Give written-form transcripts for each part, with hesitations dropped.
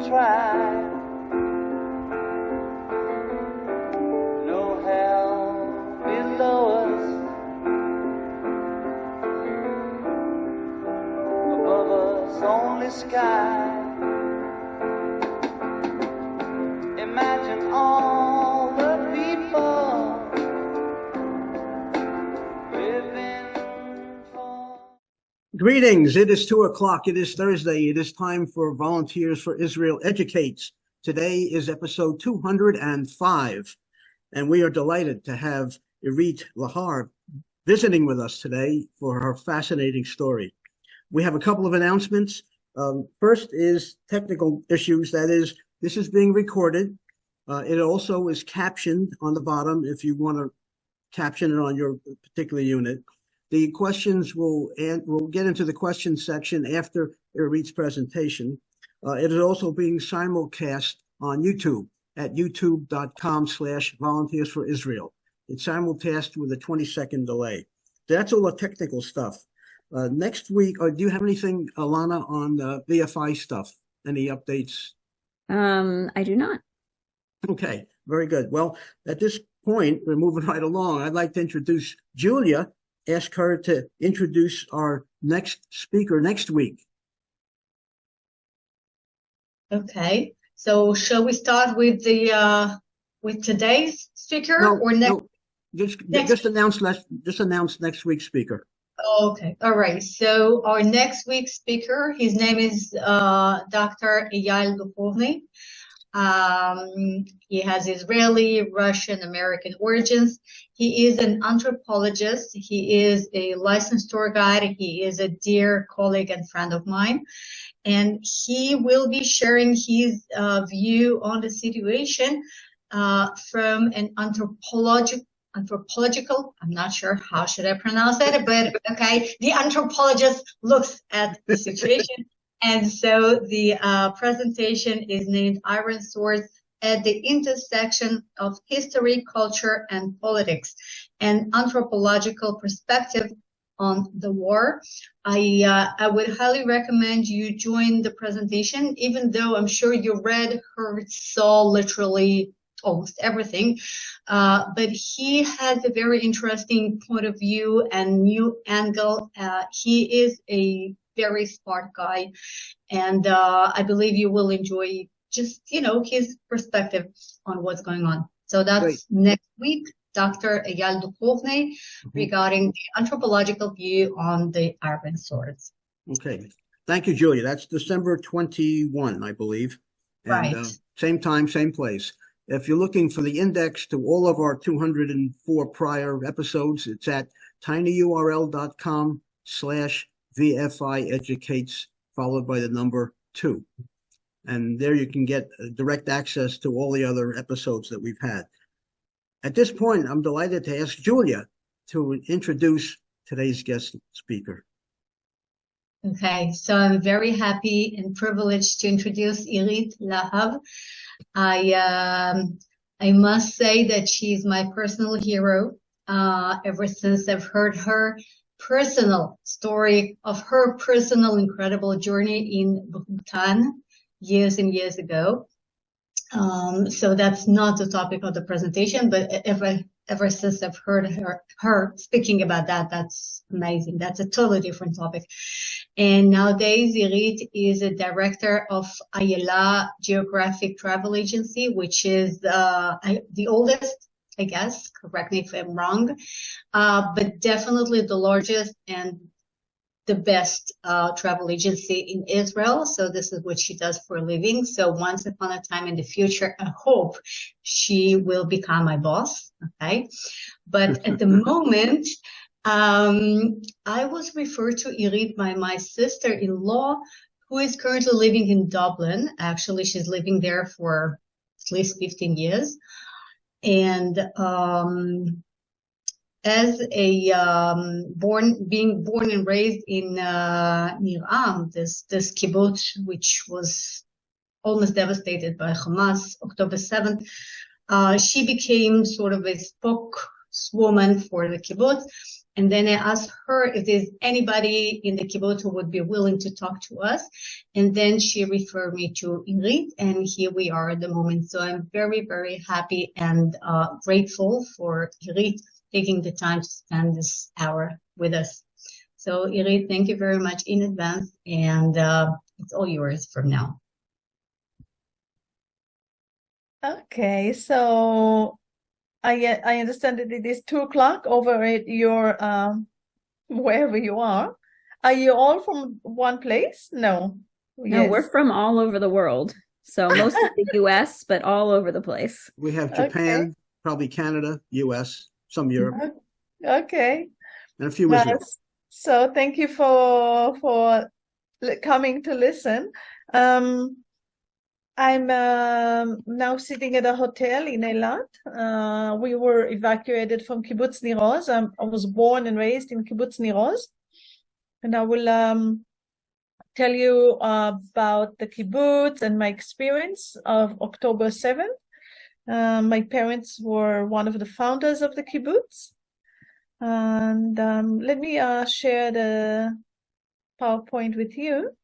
try. No hell below us, above us only sky. Imagine all the people living for. Greetings. It is 2:00. It is Thursday. It is time for Volunteers for Israel Educates. Today is episode 205, and we are delighted to have Irit Lahav visiting with us today for her fascinating story. We have a couple of announcements. First is technical issues. That is, this is being recorded. It also is captioned on the bottom if you want to caption it on your particular unit. The questions we'll get into the questions section after Irit's presentation. It is also being simulcast on YouTube at youtube.com/volunteers for Israel. It's simulcast with a 20-second delay. That's all the technical stuff. Next week, do you have anything, Alana, on VFI stuff? Any updates? I do not. Okay, very good. Well, at this point, we're moving right along. I'd like to introduce Julia, ask her to introduce our next speaker next week. Okay, so shall we start with the with today's speaker or next? No, just announce next week's speaker. Okay, all right. So our next week's speaker, his name is Dr. Irit Lahav. He has Israeli, Russian, American origins. He is an anthropologist. He is a licensed tour guide. He is a dear colleague and friend of mine. And he will be sharing his view on the situation from an anthropological, I'm not sure how should I pronounce it, but okay, the anthropologist looks at the situation. And so the presentation is named Iron Swords at the Intersection of History, Culture, and Politics, an Anthropological Perspective on the War. I would highly recommend you join the presentation, even though I'm sure you read, heard, saw literally almost everything. But he has a very interesting point of view and new angle. He is a very smart guy, and I believe you will enjoy just, his perspective on what's going on. So that's great. Next week, Dr. Irit Lahav regarding the anthropological view on the Iron Swords. Okay. Thank you, Julia. That's December 21, I believe. And, right. Same time, same place. If you're looking for the index to all of our 204 prior episodes, it's at tinyurl.com/VFI educates, followed by the number 2. And there you can get direct access to all the other episodes that we've had. At this point, I'm delighted to ask Julia to introduce today's guest speaker. Okay, so I'm very happy and privileged to introduce Irit Lahav. I must say that she's my personal hero. Ever since I've heard her personal story of her personal incredible journey in Bhutan years and years ago. So that's not the topic of the presentation, but ever since I've heard her speaking about that, that's amazing. That's a totally different topic. And nowadays, Irit is a director of IDyllic Geographic Travel Agency, which is the oldest, I guess, correct me if I'm wrong, but definitely the largest and the best travel agency in Israel. So this is what she does for a living. So once upon a time in the future, I hope she will become my boss. Okay. But at the moment, I was referred to Irit by my sister-in-law, who is currently living in Dublin. Actually, she's living there for at least 15 years. And as a being born and raised in Nir Oz, this kibbutz, which was almost devastated by Hamas, October 7th, she became sort of a spokeswoman for the kibbutz. And then I asked her if there's anybody in the kibbutz who would be willing to talk to us. And then she referred me to Irit, and here we are at the moment. So I'm very, very happy and grateful for Irit taking the time to spend this hour with us. So Irit, thank you very much in advance, and it's all yours from now. Okay, so I understand that it is 2:00 over at your wherever you are. Are you all from one place? No. No, Yes. we're from all over the world. So most of the US, but all over the place. We have Japan, probably Canada, US, some Europe, Okay. and a few Israel. So thank you for coming to listen. I'm now sitting at a hotel in Eilat. We were evacuated from Kibbutz Nir Oz. I was born and raised in Kibbutz Nir Oz. And I will tell you about the kibbutz and my experience of October 7th. My parents were one of the founders of the kibbutz. And let me share the PowerPoint with you.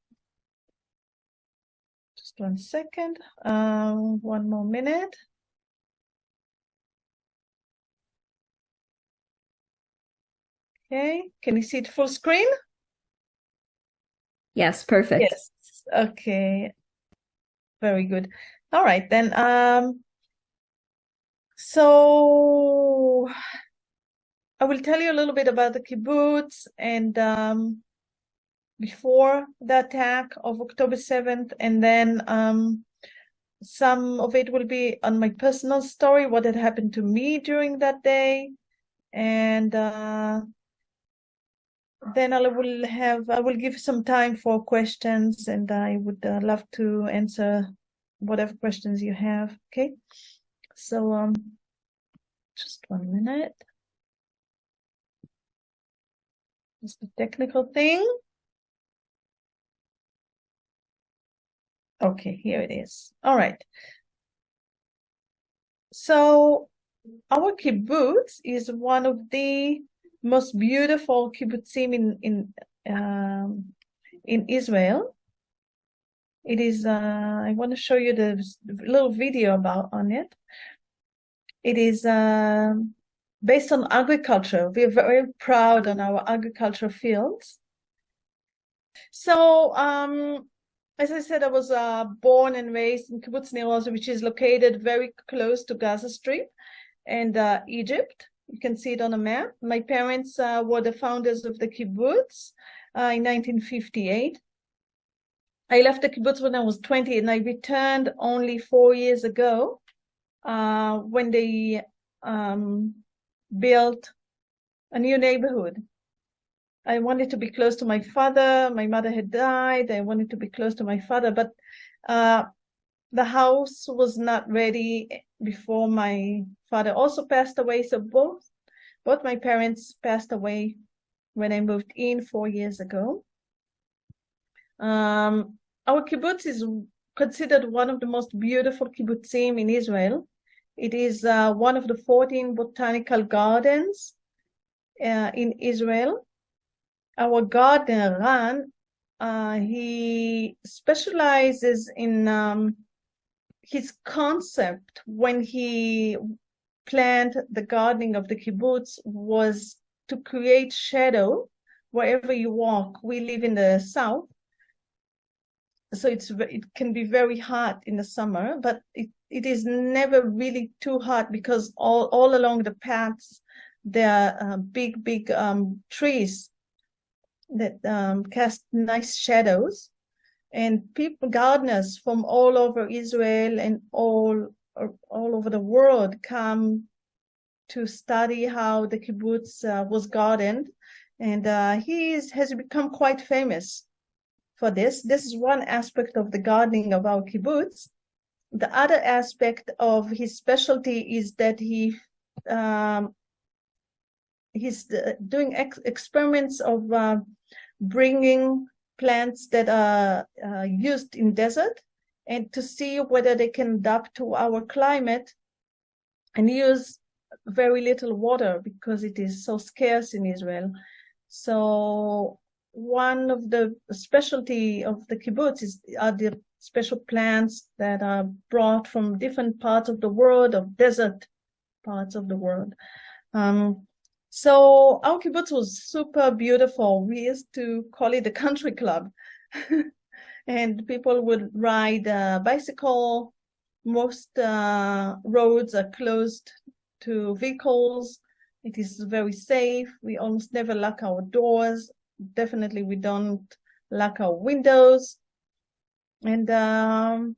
Just 1 second. 1 more minute. Okay, can you see it full screen? Yes, perfect. Yes. Okay. Very good. All right then. So I will tell you a little bit about the kibbutz and before the attack of October 7th, and then some of it will be on my personal story, what had happened to me during that day, and then I will give some time for questions, and I would love to answer whatever questions you have. Okay, so just 1 minute. Just a technical thing. Okay, here it is. All right. So our kibbutz is one of the most beautiful kibbutzim in Israel. It is. I want to show you the little video on it. It is based on agriculture. We are very proud on our agriculture fields. So, as I said, I was born and raised in Kibbutz Nir Oz, which is located very close to Gaza Strip and Egypt. You can see it on a map. My parents were the founders of the kibbutz in 1958. I left the kibbutz when I was 20, and I returned only 4 years ago when they built a new neighborhood. I wanted to be close to my father. My mother had died. I wanted to be close to my father, but the house was not ready before my father also passed away. So both my parents passed away when I moved in 4 years ago. Our kibbutz is considered one of the most beautiful kibbutzim in Israel. It is one of the 14 botanical gardens in Israel. Our gardener, Ran, he specializes in his concept when he planned the gardening of the kibbutz was to create shadow wherever you walk. We live in the south, so it can be very hot in the summer, but it is never really too hot because all along the paths there are big trees that cast nice shadows, and gardeners from all over Israel and all over the world come to study how the kibbutz was gardened, and he has become quite famous for this. This is one aspect of the gardening of our kibbutz. The other aspect of his specialty is that he's doing experiments of bringing plants that are used in desert and to see whether they can adapt to our climate and use very little water because it is so scarce in Israel. So one of the specialty of the kibbutz are the special plants that are brought from different parts of the world, of desert parts of the world. So our kibbutz was super beautiful. We used to call it the country club. And people would ride a bicycle. Most roads are closed to vehicles. It is very safe. We almost never lock our doors. Definitely we don't lock our windows. And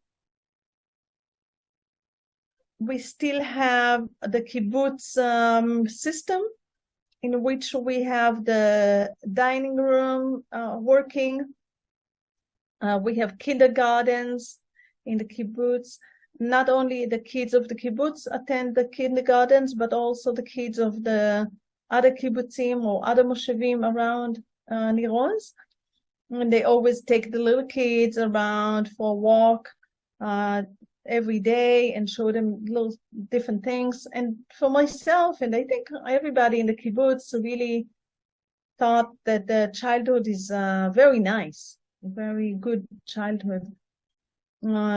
we still have the kibbutz system, in which we have the dining room working. We have kindergartens in the kibbutz. Not only the kids of the kibbutz attend the kindergartens, but also the kids of the other kibbutzim or other moshavim around Nir Oz. And they always take the little kids around for a walk every day and show them little different things. And for myself, and I think everybody in the kibbutz really thought that the childhood is very nice, very good childhood.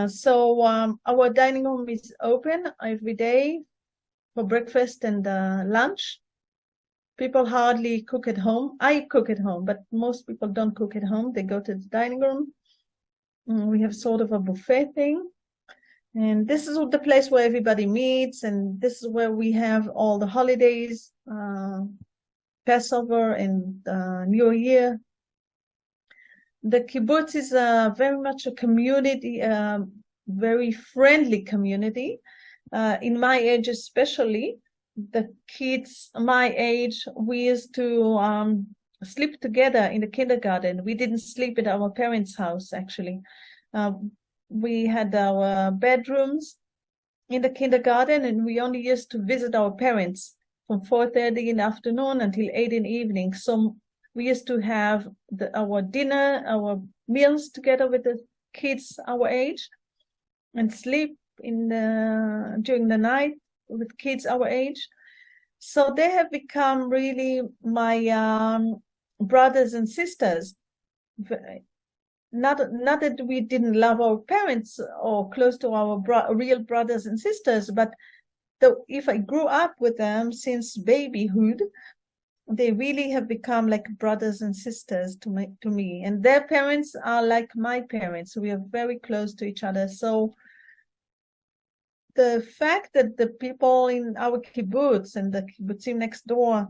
So our dining room is open every day for breakfast and lunch. People hardly cook at home. I cook at home, but most people don't cook at home. They go to the dining room. We have sort of a buffet thing. And this is the place where everybody meets, and this is where we have all the holidays, Passover and New Year. The kibbutz is very much a community, very friendly community. In my age especially, the kids my age, we used to sleep together in the kindergarten. We didn't sleep at our parents' house, actually. We had our bedrooms in the kindergarten, and we only used to visit our parents from 4:30 in the afternoon until 8 in the evening. So we used to have our dinner, our meals together with the kids our age, and sleep during the night with kids our age. So they have become really my brothers and sisters. Not that we didn't love our parents or close to our real brothers and sisters, but if I grew up with them since babyhood, they really have become like brothers and sisters to me. And their parents are like my parents. We are very close to each other. So the fact that the people in our kibbutz and the kibbutzim next door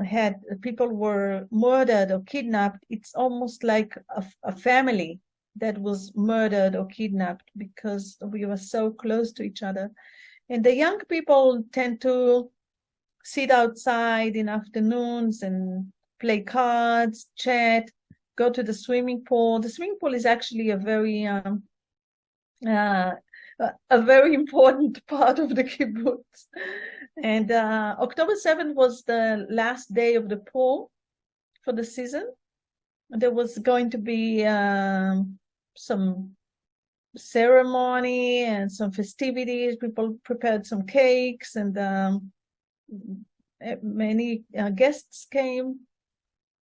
had people were murdered or kidnapped, it's almost like a family that was murdered or kidnapped because we were so close to each other. And the young people tend to sit outside in afternoons and play cards, chat, go to the swimming pool. The swimming pool is actually a very important part of the kibbutz. And October 7th was the last day of the pool for the season. There was going to be some ceremony and some festivities. People prepared some cakes, and many guests came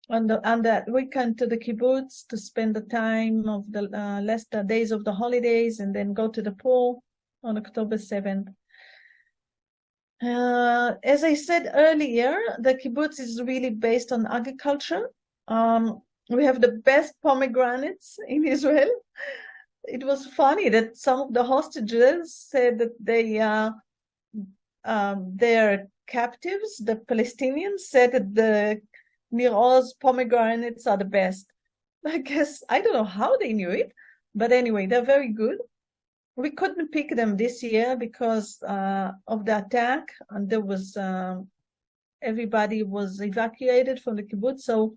on that weekend to the kibbutz to spend the time of the last days of the holidays and then go to the pool on October 7th. As I said earlier, the kibbutz is really based on agriculture. We have the best pomegranates in Israel. It was funny that some of the hostages said that their captives, the Palestinians, said that the Nir Oz pomegranates are the best. I guess, I don't know how they knew it, but anyway, they're very good. We couldn't pick them this year because of the attack, and there was everybody was evacuated from the kibbutz, so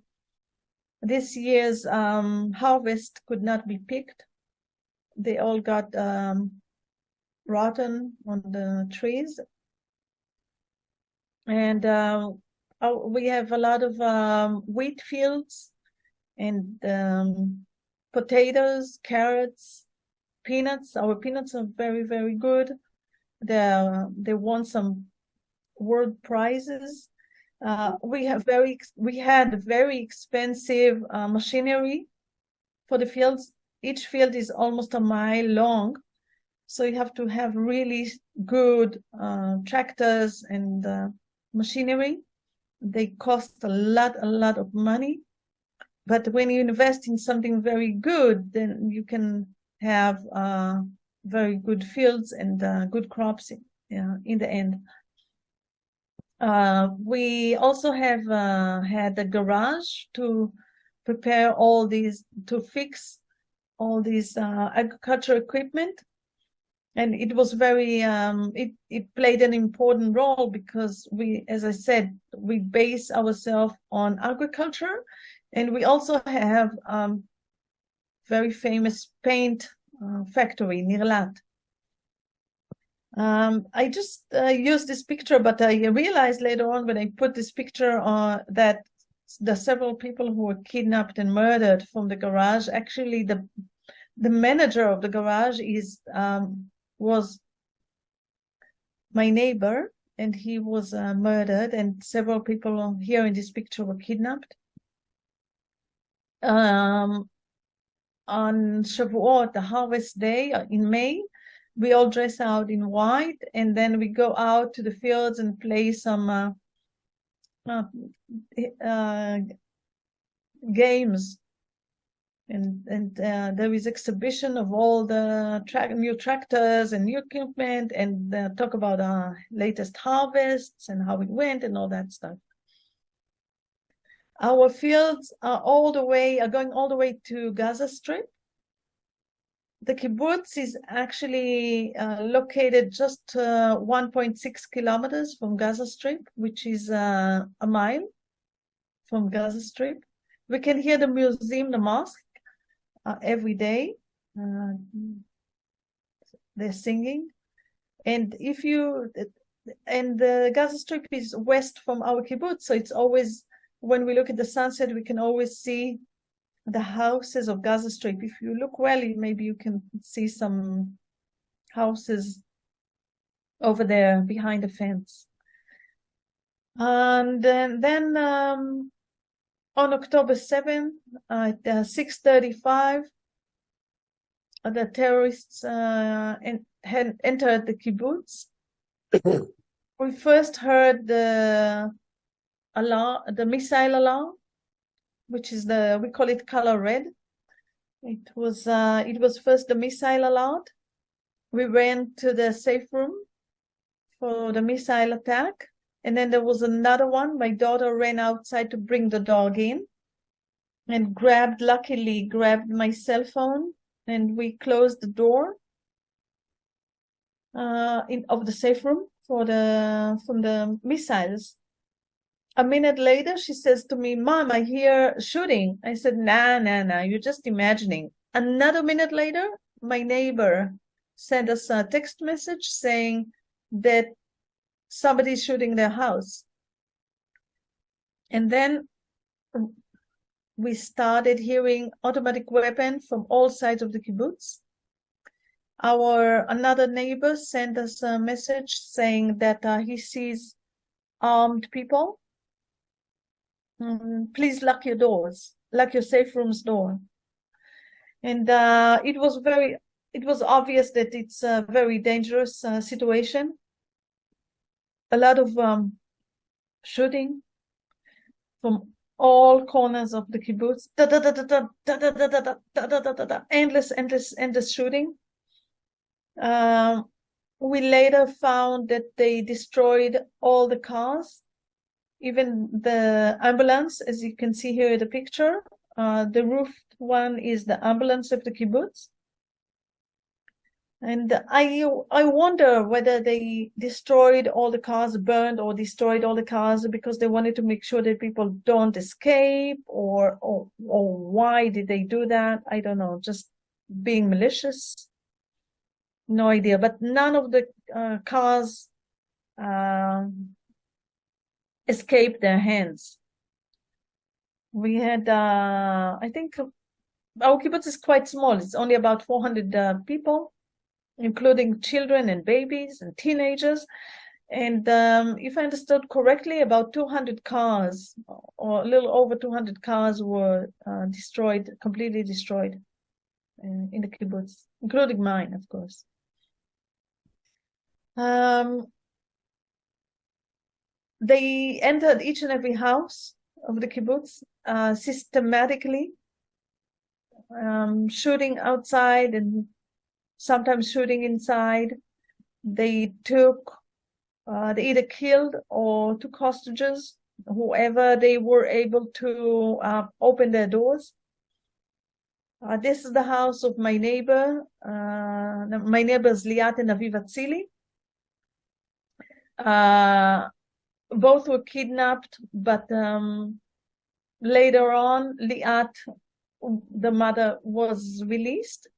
this year's harvest could not be picked. They all got rotten on the trees. And we have a lot of wheat fields and potatoes, carrots, peanuts. Our peanuts are very, very good. They won some world prizes. We had very expensive machinery for the fields. Each field is almost a mile long, so you have to have really good tractors and machinery. They cost a lot of money. But when you invest in something very good, then you can have very good fields and good crops in the end. We also have had a garage to prepare to fix all these agricultural equipment. And it was it played an important role because as I said, we base ourselves on agriculture, and we also have very famous paint factory, Nir Oz. I just used this picture, but I realized later on when I put this picture on that the several people who were kidnapped and murdered from the garage, actually the manager of the garage was my neighbor, and he was murdered, and several people here in this picture were kidnapped. On Shavuot, the harvest day in May, we all dress out in white, and then we go out to the fields and play some games. And there is exhibition of all the new tractors and new equipment, and talk about our latest harvests and how it went and all that stuff. Our fields are going all the way to Gaza Strip. The kibbutz is actually located just 1.6 kilometers from Gaza Strip, which is a mile from Gaza Strip. We can hear the museum, the mosque, every day. They're singing. And the Gaza Strip is west from our kibbutz, so it's always, when we look at the sunset, we can always see the houses of Gaza Strip. If you look well, maybe you can see some houses over there behind the fence. And then on October 7th at 6:35, the terrorists had entered the kibbutz. We first heard the alarm, the missile alarm, which is we call it color red. It was first the missile alarm. We ran to the safe room for the missile attack, and then there was another one. My daughter ran outside to bring the dog in, and luckily grabbed my cell phone, and we closed the door of the safe room from the missiles. A minute later, she says to me, "Mom, I hear shooting." I said, nah, you're just imagining. Another minute later, my neighbor sent us a text message saying that somebody's shooting their house. And then we started hearing automatic weapon from all sides of the kibbutz. Another neighbor sent us a message saying that he sees armed people. Please lock your doors, lock your safe room's door. And it was obvious that it's a very dangerous situation. A lot of shooting from all corners of the kibbutz. Endless shooting. We later found that they destroyed all the cars. Even the ambulance, as you can see here in the picture, the roofed one is the ambulance of the kibbutz. And I wonder whether they destroyed all the cars, burned or destroyed all the cars because they wanted to make sure that people don't escape, or why did they do that? I don't know, just being malicious. No idea. But none of the cars escaped their hands. We had, I think, our kibbutz is quite small. It's only about 400 people, including children and babies and teenagers. And if I understood correctly, about 200 cars, or a little over 200 cars, were destroyed, completely destroyed in the kibbutz, including mine, of course. They entered each and every house of the kibbutz systematically, shooting outside and sometimes shooting inside. They either killed or took hostages, whoever they were able to open their doors. This is the house of my neighbors Liat and Aviv Atzili. Both were kidnapped, but later on, Liat, the mother, was released,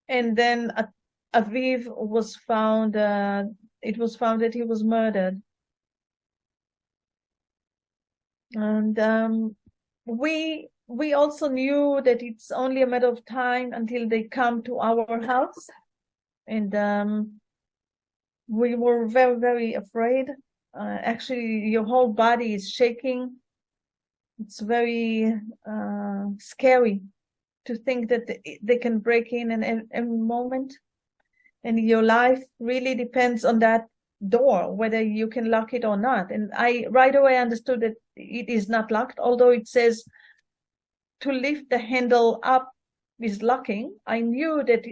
and then Aviv was found. It was found that he was murdered, and we also knew that it's only a matter of time until they come to our house, and we were very, very afraid. Actually, your whole body is shaking. It's very scary to think that they can break in every moment. And your life really depends on that door, whether you can lock it or not. And I right away understood that it is not locked, although it says to lift the handle up is locking. I knew that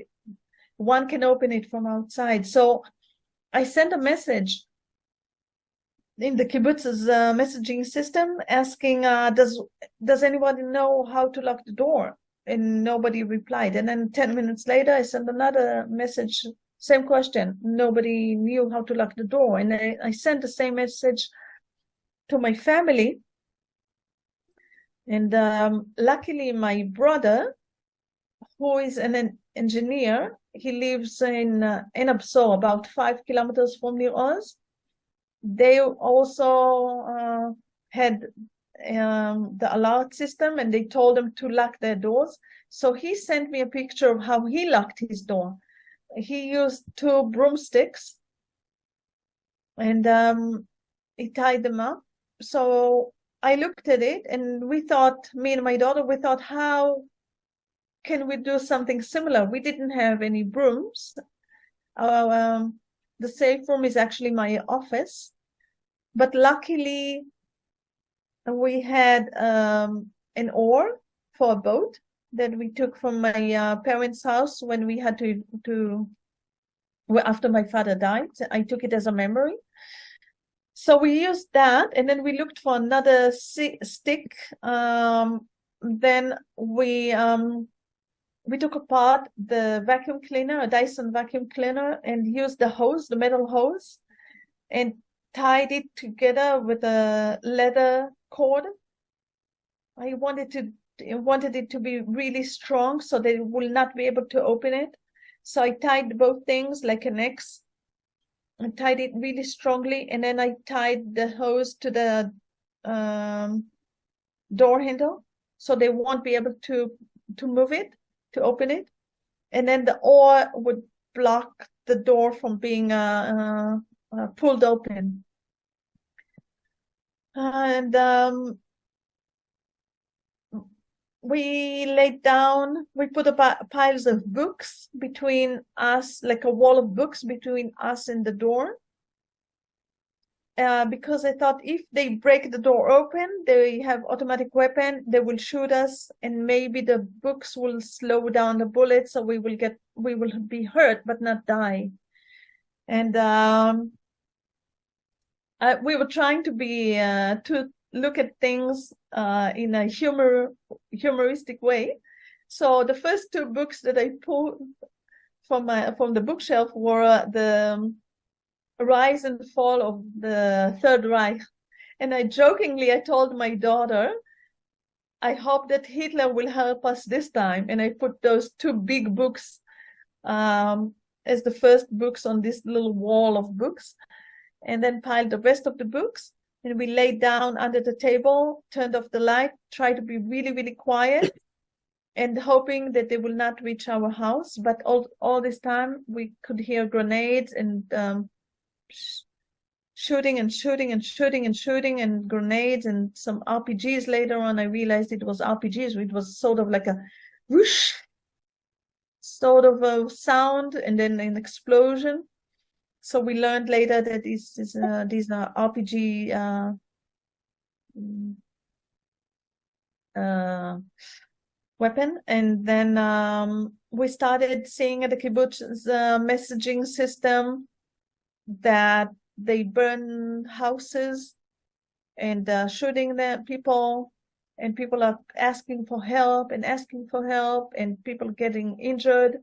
one can open it from outside. So I sent a message in the kibbutz's messaging system asking, does anyone know how to lock the door? And nobody replied. And then 10 minutes later, I sent another message, same question. Nobody knew how to lock the door. And I sent the same message to my family. And luckily, my brother, who is an engineer, he lives in Absor, about 5 kilometers from Nir Oz. They also had the alert system, and they told them to lock their doors. So he sent me a picture of how he locked his door. He used 2 broomsticks, and he tied them up. So I looked at it, and we thought, me and my daughter, we thought, how can we do something similar? We didn't have any brooms. The safe room is actually my office, but luckily we had an oar for a boat that we took from my parents' house when we had after my father died. I took it as a memory. So we used that, and then we looked for another stick. Then we took apart the vacuum cleaner, a Dyson vacuum cleaner, and used the hose, the metal hose, and tied it together with a leather cord. I wanted it to be really strong so they will not be able to open it. So I tied both things like an X. I tied it really strongly, and then I tied the hose to the door handle so they won't be able to move it, to open it. And then the oar would block the door from being pulled open. And we laid down, we put piles of books between us, like a wall of books between us and the door. Because I thought if they break the door open, they have automatic weapon, they will shoot us, and maybe the books will slow down the bullets, so we will be hurt but not die. And we were trying to look at things in a humoristic way. So the first 2 books that I pulled from the bookshelf were the Rise and Fall of the Third Reich. And I told my daughter, I hope that Hitler will help us this time. And I put those 2 big books as the first books on this little wall of books, and then piled the rest of the books. And we laid down under the table, turned off the light, tried to be really, really quiet, and hoping that they will not reach our house. But all this time, we could hear grenades and shooting and shooting and shooting and shooting, and grenades and some RPGs. Later on, I realized it was RPGs. It was sort of like a whoosh sort of a sound and then an explosion. So we learned later that these are RPG weapon. And then we started seeing at the kibbutz messaging system that they burn houses and shooting the people, and people are asking for help and asking for help, and people getting injured.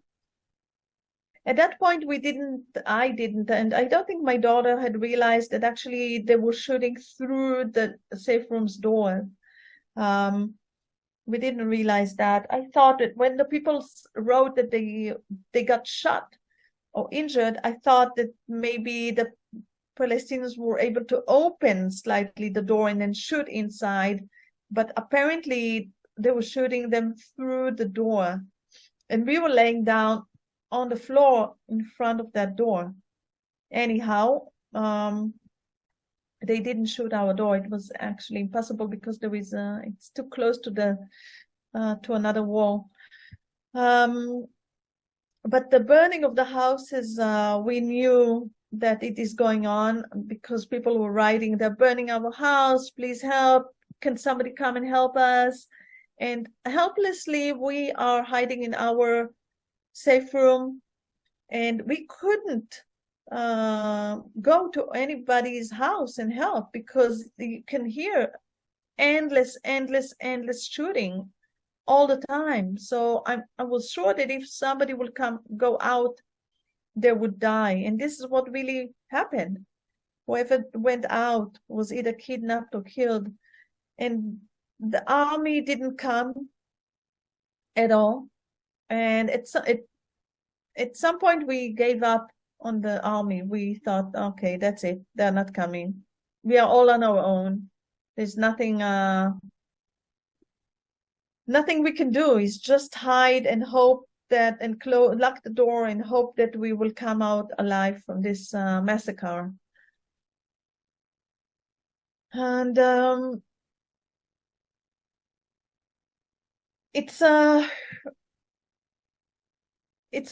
At that point, I didn't, and I don't think my daughter had realized that actually they were shooting through the safe room's door. We didn't realize that. I thought that when the people wrote that they got shot or injured, I thought that maybe the Palestinians were able to open slightly the door and then shoot inside, but apparently they were shooting them through the door. And we were laying down on the floor in front of that door. Anyhow, they didn't shoot our door. It was actually impossible because there is it's too close to the to another wall. But the burning of the houses, we knew that it is going on because people were writing, "They're burning our house, please help. Can somebody come and help us?" And helplessly, we are hiding in our safe room, and we couldn't go to anybody's house and help because you can hear endless shooting all the time. So I was sure that if somebody would go out, they would die. And this is what really happened. Whoever went out was either kidnapped or killed. And the army didn't come at all. And at some point we gave up on the army. We thought, okay, that's it. They're not coming. We are all on our own. There's nothing we can do. Is just hide and hope that, and lock the door and hope that we will come out alive from this massacre. And it's a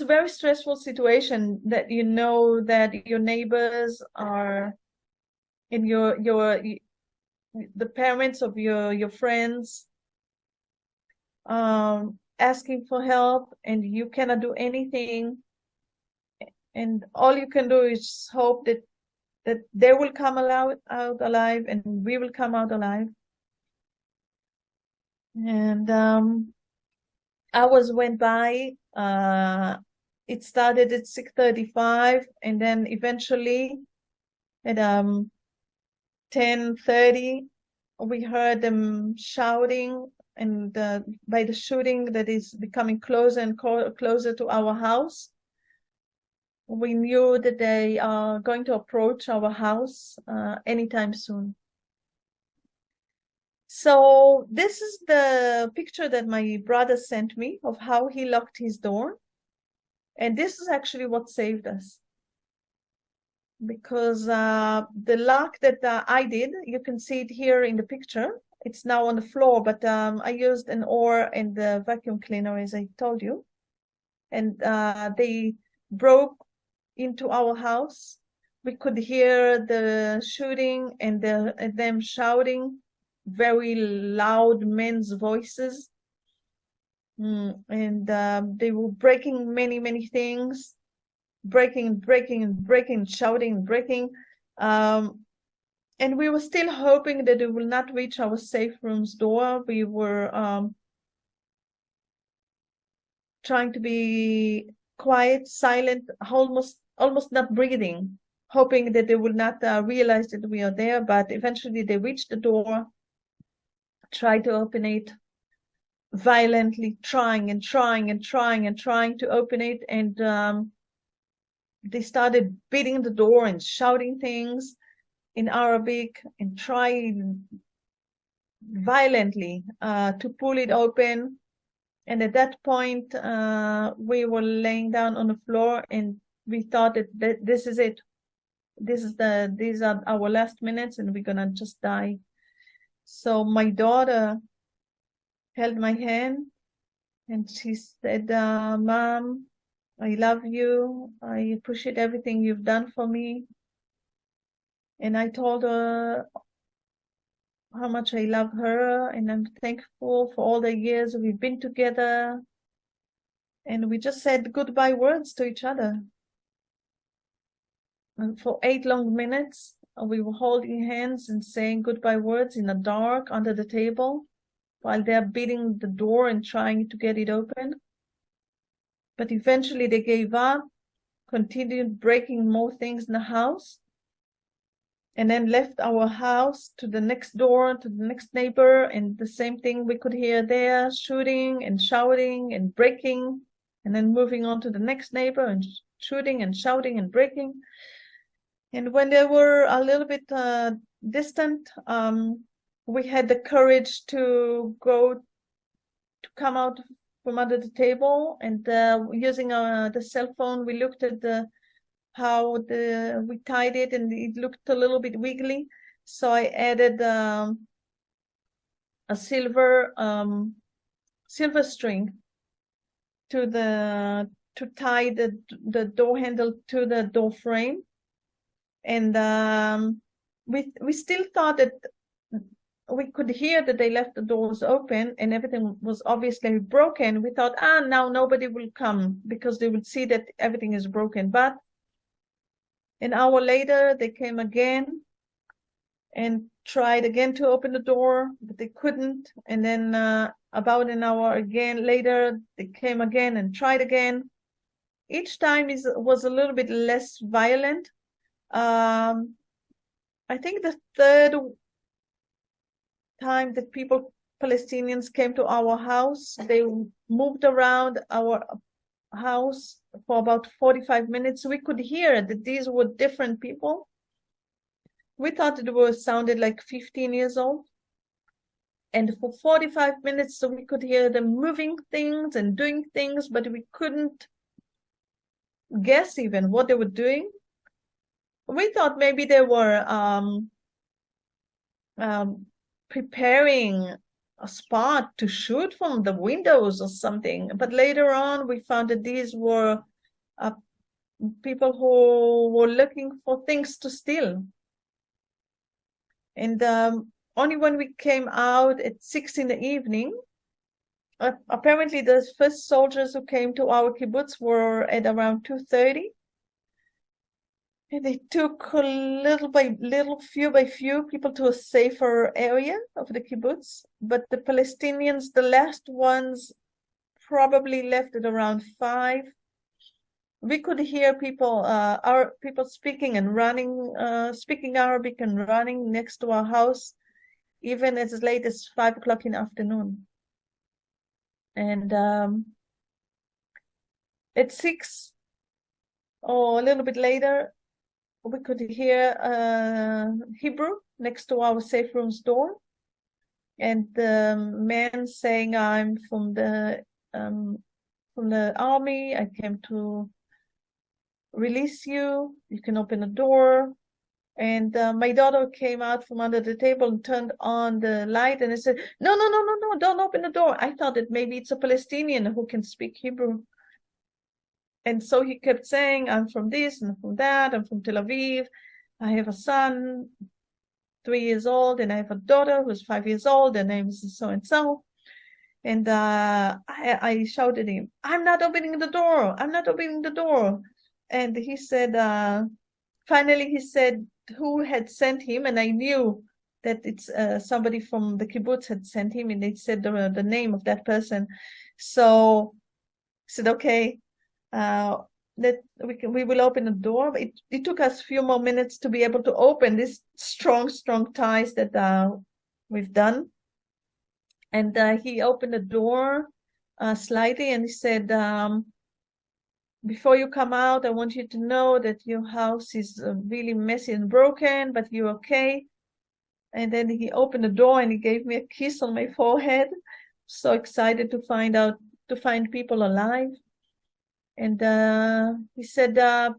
very stressful situation that you know that your neighbors are, and the parents of your friends asking for help, and you cannot do anything, and all you can do is hope that they will come out alive and we will come out alive. And hours went by. It started at 6:35, and then eventually at 10:30 we heard them shouting, and by the shooting that is becoming closer and closer to our house, we knew that they are going to approach our house anytime soon. So this is the picture that my brother sent me of how he locked his door. And this is actually what saved us. Because the lock that I did, you can see it here in the picture. It's now on the floor, but I used an oar and the vacuum cleaner, as I told you. And they broke into our house. We could hear the shooting and them shouting, very loud men's voices. And they were breaking many things, breaking, shouting, breaking. And we were still hoping that it will not reach our safe room's door. We were trying to be quiet, silent, almost not breathing, hoping that they will not realize that we are there. But eventually they reached the door, tried to open it, violently trying to open it, and they started beating the door and shouting things in Arabic and trying violently to pull it open. And at that point we were laying down on the floor, and we thought that this is it. these are our last minutes, and we're gonna just die. So my daughter held my hand, and she said, Mom, I love you. I appreciate everything you've done for me. And I told her how much I love her, and I'm thankful for all the years we've been together. And we just said goodbye words to each other. And for 8 long minutes, we were holding hands and saying goodbye words in the dark under the table while they're beating the door and trying to get it open. But eventually they gave up, continued breaking more things in the house, and then left our house to the next door, to the next neighbor, and the same thing we could hear there, shooting and shouting and breaking, and then moving on to the next neighbor and shooting and shouting and breaking. And when they were a little bit distant, we had the courage to come out from under the table, and using the cell phone, we looked at how we tied it, and it looked a little bit wiggly. So I added a silver string to tie the door handle to the door frame. And we still thought that we could hear that they left the doors open and everything was obviously broken. We thought, now nobody will come because they would see that everything is broken. But an hour later, they came again and tried again to open the door, but they couldn't. And then about an hour again later, they came again and tried again. Each time was a little bit less violent. I think the third time that Palestinians came to our house, they moved around our house for about 45 minutes. We could hear that these were different people. We thought it sounded like 15 years old. And for 45 minutes, so we could hear them moving things and doing things, but we couldn't guess even what they were doing. We thought maybe they were preparing a spot to shoot from the windows or something. But later on, we found that these were people who were looking for things to steal. And only when we came out at 6 in the evening, apparently the first soldiers who came to our kibbutz were at around 2:30. And they took little by little, few by few, people to a safer area of the kibbutz. But the Palestinians, the last ones, probably left at around 5. We could hear people speaking and running, speaking Arabic and running next to our house, even as late as 5 o'clock in the afternoon. And at 6 or a little bit later, we could hear Hebrew next to our safe room's door, and the man saying, "I'm from the army. I came to release you. You can open the door." And my daughter came out from under the table and turned on the light, and I said, "No, don't open the door." I thought that maybe it's a Palestinian who can speak Hebrew. And so he kept saying, "I'm from this and from that. I'm from Tel Aviv. I have a son, 3 years old, and I have a daughter who's 5 years old. Her name is so-and-so." And I shouted at him, "I'm not opening the door. I'm not opening the door." And he said, finally he said who had sent him, and I knew that it's somebody from the kibbutz had sent him, and they said the name of that person. So I said, "Okay, that we will open the door." But it took us a few more minutes to be able to open these strong ties that we've done. And he opened the door slightly, and he said, "Before you come out, I want you to know that your house is really messy and broken, but you're okay." And then he opened the door and he gave me a kiss on my forehead. So excited to find people alive. And he said,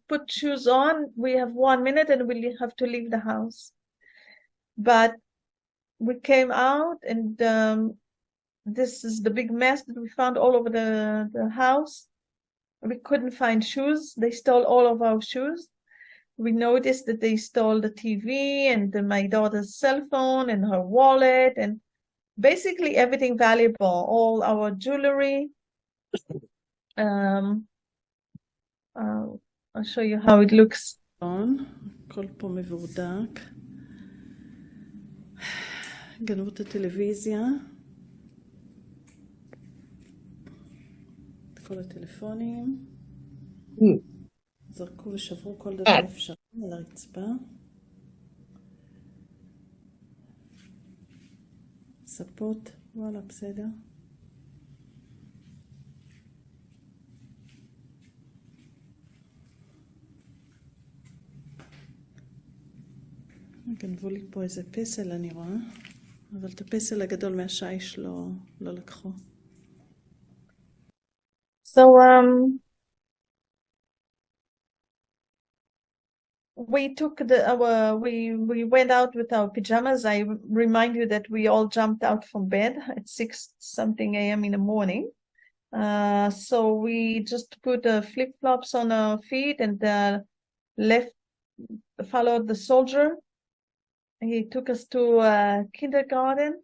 put shoes on. We have 1 minute and we have to leave the house. But we came out, and this is the big mess that we found all over the house. We couldn't find shoes. They stole all of our shoes. We noticed that they stole the TV and my daughter's cell phone and her wallet and basically everything valuable, all our jewelry. I'll show you how it looks. הכל פה מבורדק. גנבו את הטלוויזיה. את כל הטלפונים. זרקו ושברו כל דבר אפשרי על הרצפה. ספות, וואלה, בסדר. גנבו לי פה איזה פסל, אני רואה, אבל את הפסל הגדול מהשיש לא לקחו. So we took we went out with our pajamas. I remind you that we all jumped out from bed at 6 something a.m. in the morning. So we just put flip-flops on our feet and followed the soldier. He took us to a kindergarten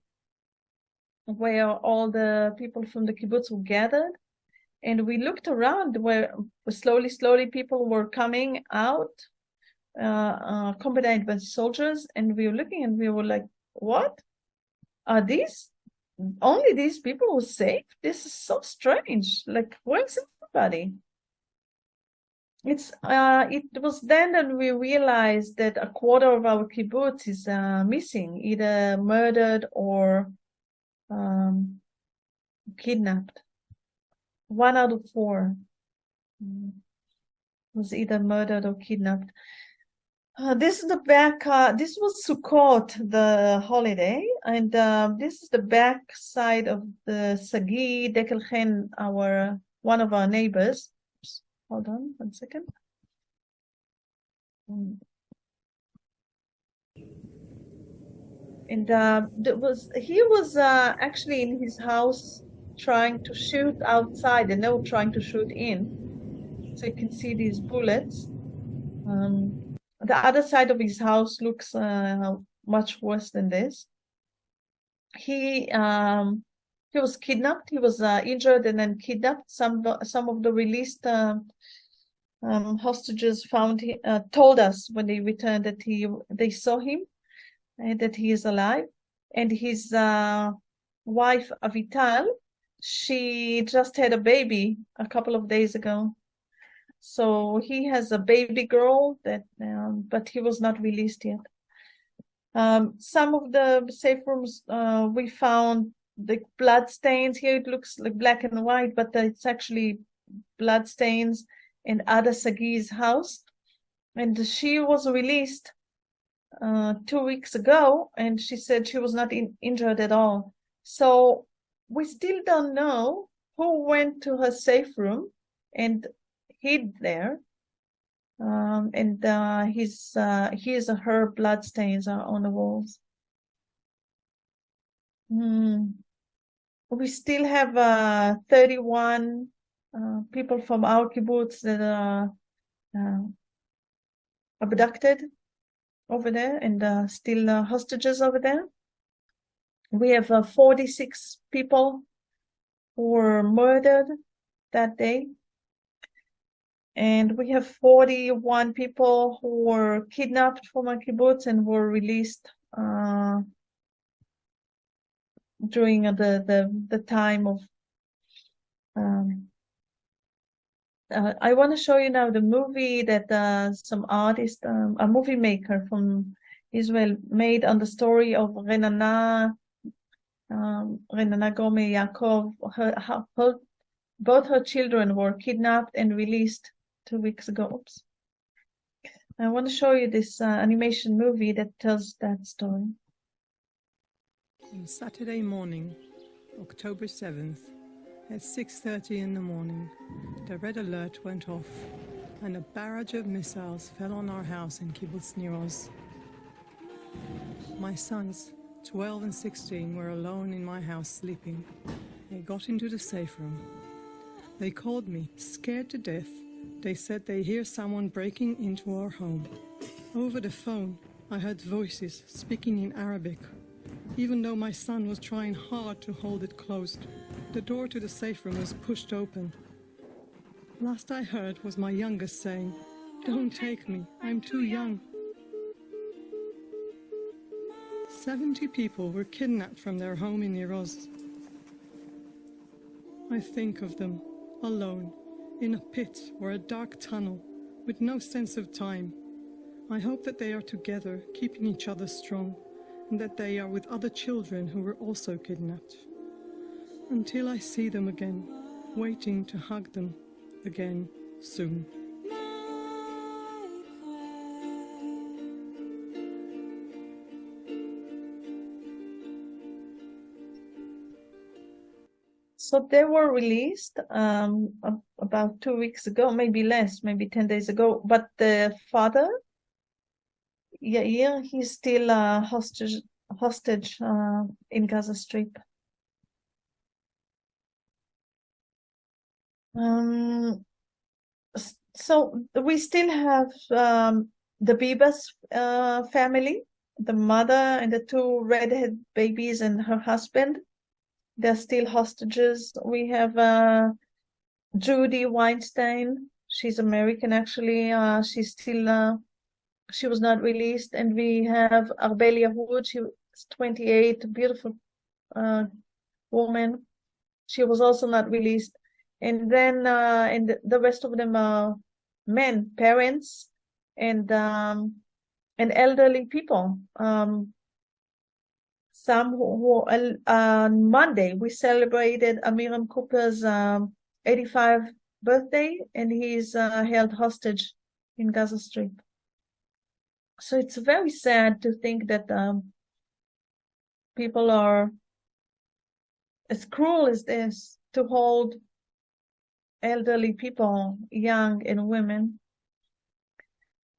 where all the people from the kibbutz were gathered. And we looked around where slowly people were coming out, accompanied by soldiers. And we were looking and we were like, what? Are these? Only these people were safe? This is so strange. Like, where's everybody? It was then that we realized that a quarter of our kibbutz is missing, either murdered or kidnapped. 1 out of 4 was either murdered or kidnapped. This is the back. This was Sukkot, the holiday, and this is the back side of the Sagi Dekelchen, one of our neighbors. Hold on 1 second. And he was actually in his house trying to shoot outside, and they were trying to shoot in. So you can see these bullets. The other side of his house looks much worse than this. He was kidnapped. He was injured and then kidnapped. Some of the released hostages told us when they returned that they saw him and that he is alive. And his wife Avital, she just had a baby a couple of days ago. So he has a baby girl but he was not released yet. Some of the safe rooms we found the blood stains. Here it looks like black and white, but it's actually blood stains in Ada Sagi's house. And she was released 2 weeks ago, and she said she was not injured at all. So we still don't know who went to her safe room and hid there. Her blood stains are on the walls. We still have 31 people from our kibbutz that are abducted over there and still hostages over there. We have 46 people who were murdered that day. And we have 41 people who were kidnapped from our kibbutz and were released during the time of. I want to show you now the movie that some artist, a movie maker from Israel, made on the story of Renana Gome Yaakov. Both her children were kidnapped and released 2 weeks ago. Oops. I want to show you this animation movie that tells that story. On Saturday morning, October 7th, At 6:30 in the morning, the red alert went off, and a barrage of missiles fell on our house in Kibbutz Nir Oz. My sons, 12 and 16, were alone in my house sleeping. They got into the safe room. They called me, scared to death. They said they hear someone breaking into our home. Over the phone, I heard voices speaking in Arabic. Even though my son was trying hard to hold it closed, the door to the safe room was pushed open. Last I heard was my youngest saying, "Don't take me, I'm too young." 70 people were kidnapped from their home in Nir Oz. I think of them, alone, in a pit or a dark tunnel, with no sense of time. I hope that they are together, keeping each other strong, and that they are with other children who were also kidnapped. Until I see them again, waiting to hug them again soon. So they were released about 2 weeks ago, maybe less, maybe 10 days ago. But the father, Yair, he's still hostage in Gaza Strip. So we still have the Bibas family, the mother and the 2 redhead babies and her husband. They're still hostages. We have Judy Weinstein. She's American, actually. She's still, she was not released. And we have Arbel Yahud. She was 28, beautiful woman. She was also not released. And then and the rest of them are men, parents, and elderly people. Some who on Monday we celebrated Amiram Cooper's 85th birthday, and he's held hostage in Gaza Strip. So it's very sad to think that people are as cruel as this to hold elderly people, young and women.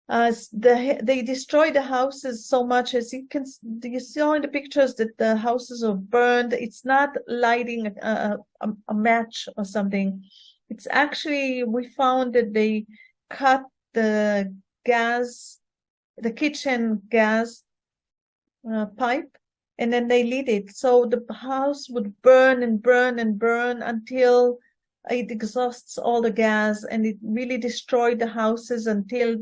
They destroy the houses so much, as you saw in the pictures, that the houses are burned. It's not lighting a match or something. It's actually, we found that they cut the gas, the kitchen gas pipe, and then they lit it. So the house would burn and burn and burn until it exhausts all the gas, and it really destroyed the houses until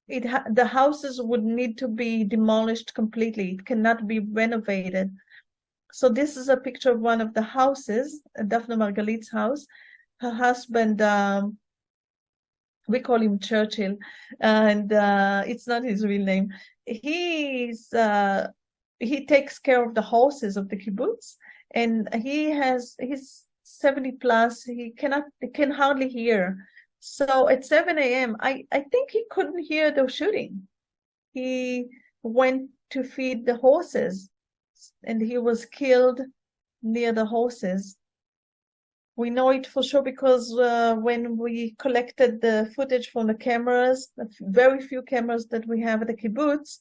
the houses would need to be demolished completely. It cannot be renovated. So this is a picture of one of the houses, Daphne Margalit's house. Her husband, we call him Churchill, and it's not his real name. He takes care of the horses of the kibbutz, and he's 70 plus. He can hardly hear. So at 7 a.m., I think he couldn't hear the shooting. He went to feed the horses, and he was killed near the horses. We know it for sure because when we collected the footage from the cameras, the very few cameras that we have at the kibbutz,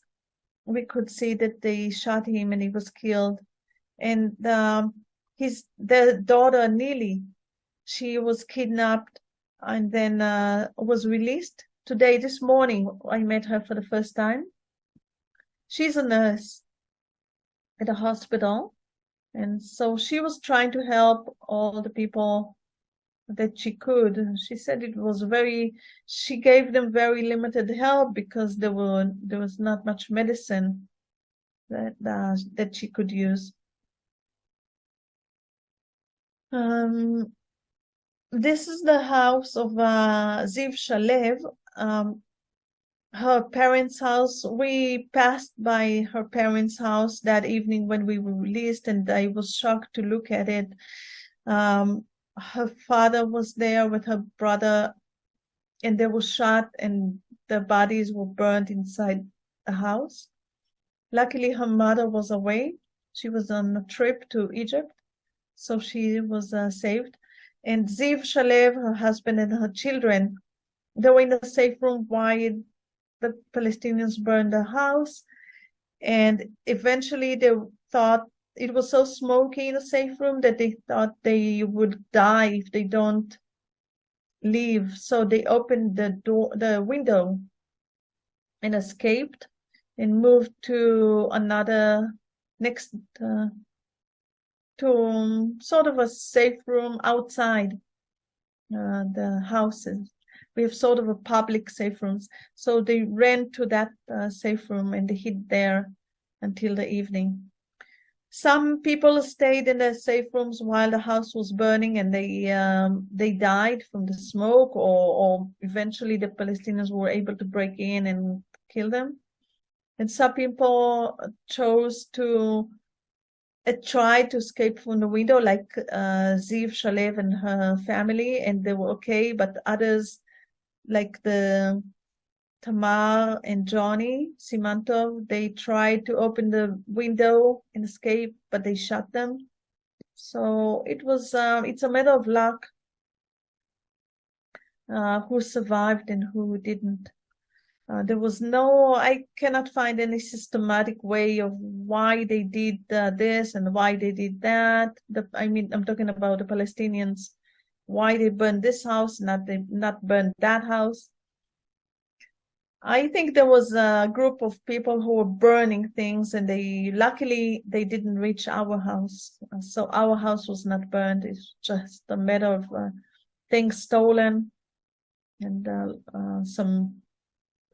we could see that they shot him and he was killed. And their daughter, Neely, she was kidnapped and then was released. Today, this morning, I met her for the first time. She's a nurse at a hospital. And so she was trying to help all the people that she could. She said she gave them very limited help because there was not much medicine that she could use. This is the house of Ziv Shalev, her parents' house. We passed by her parents' house that evening when we were released, and I was shocked to look at it. Her father was there with her brother, and they were shot, and their bodies were burned inside the house. Luckily, her mother was away. She was on a trip to Egypt, so she was saved. And Ziv Shalev, her husband, and her children, they were in a safe room while the Palestinians burned the house. And eventually they thought it was so smoky in the safe room that they thought they would die if they don't leave. So they opened the window and escaped and moved to another next to sort of a safe room outside the houses. We have sort of a public safe rooms. So they ran to that safe room and they hid there until the evening. Some people stayed in the safe rooms while the house was burning, and they died from the smoke, or eventually the Palestinians were able to break in and kill them. And some people chose to try to escape from the window, like Ziv Shalev and her family, and they were okay. But others, like the Tamar and Johnny Simantov, they tried to open the window and escape, but they shot them. So it was it's a matter of luck who survived and who didn't. There was I cannot find any systematic way of why they did this and why they did that. I'm talking about the Palestinians, why they burned this house, not burned that house. I think there was a group of people who were burning things, and luckily they didn't reach our house. So our house was not burned. It's just a matter of things stolen, and some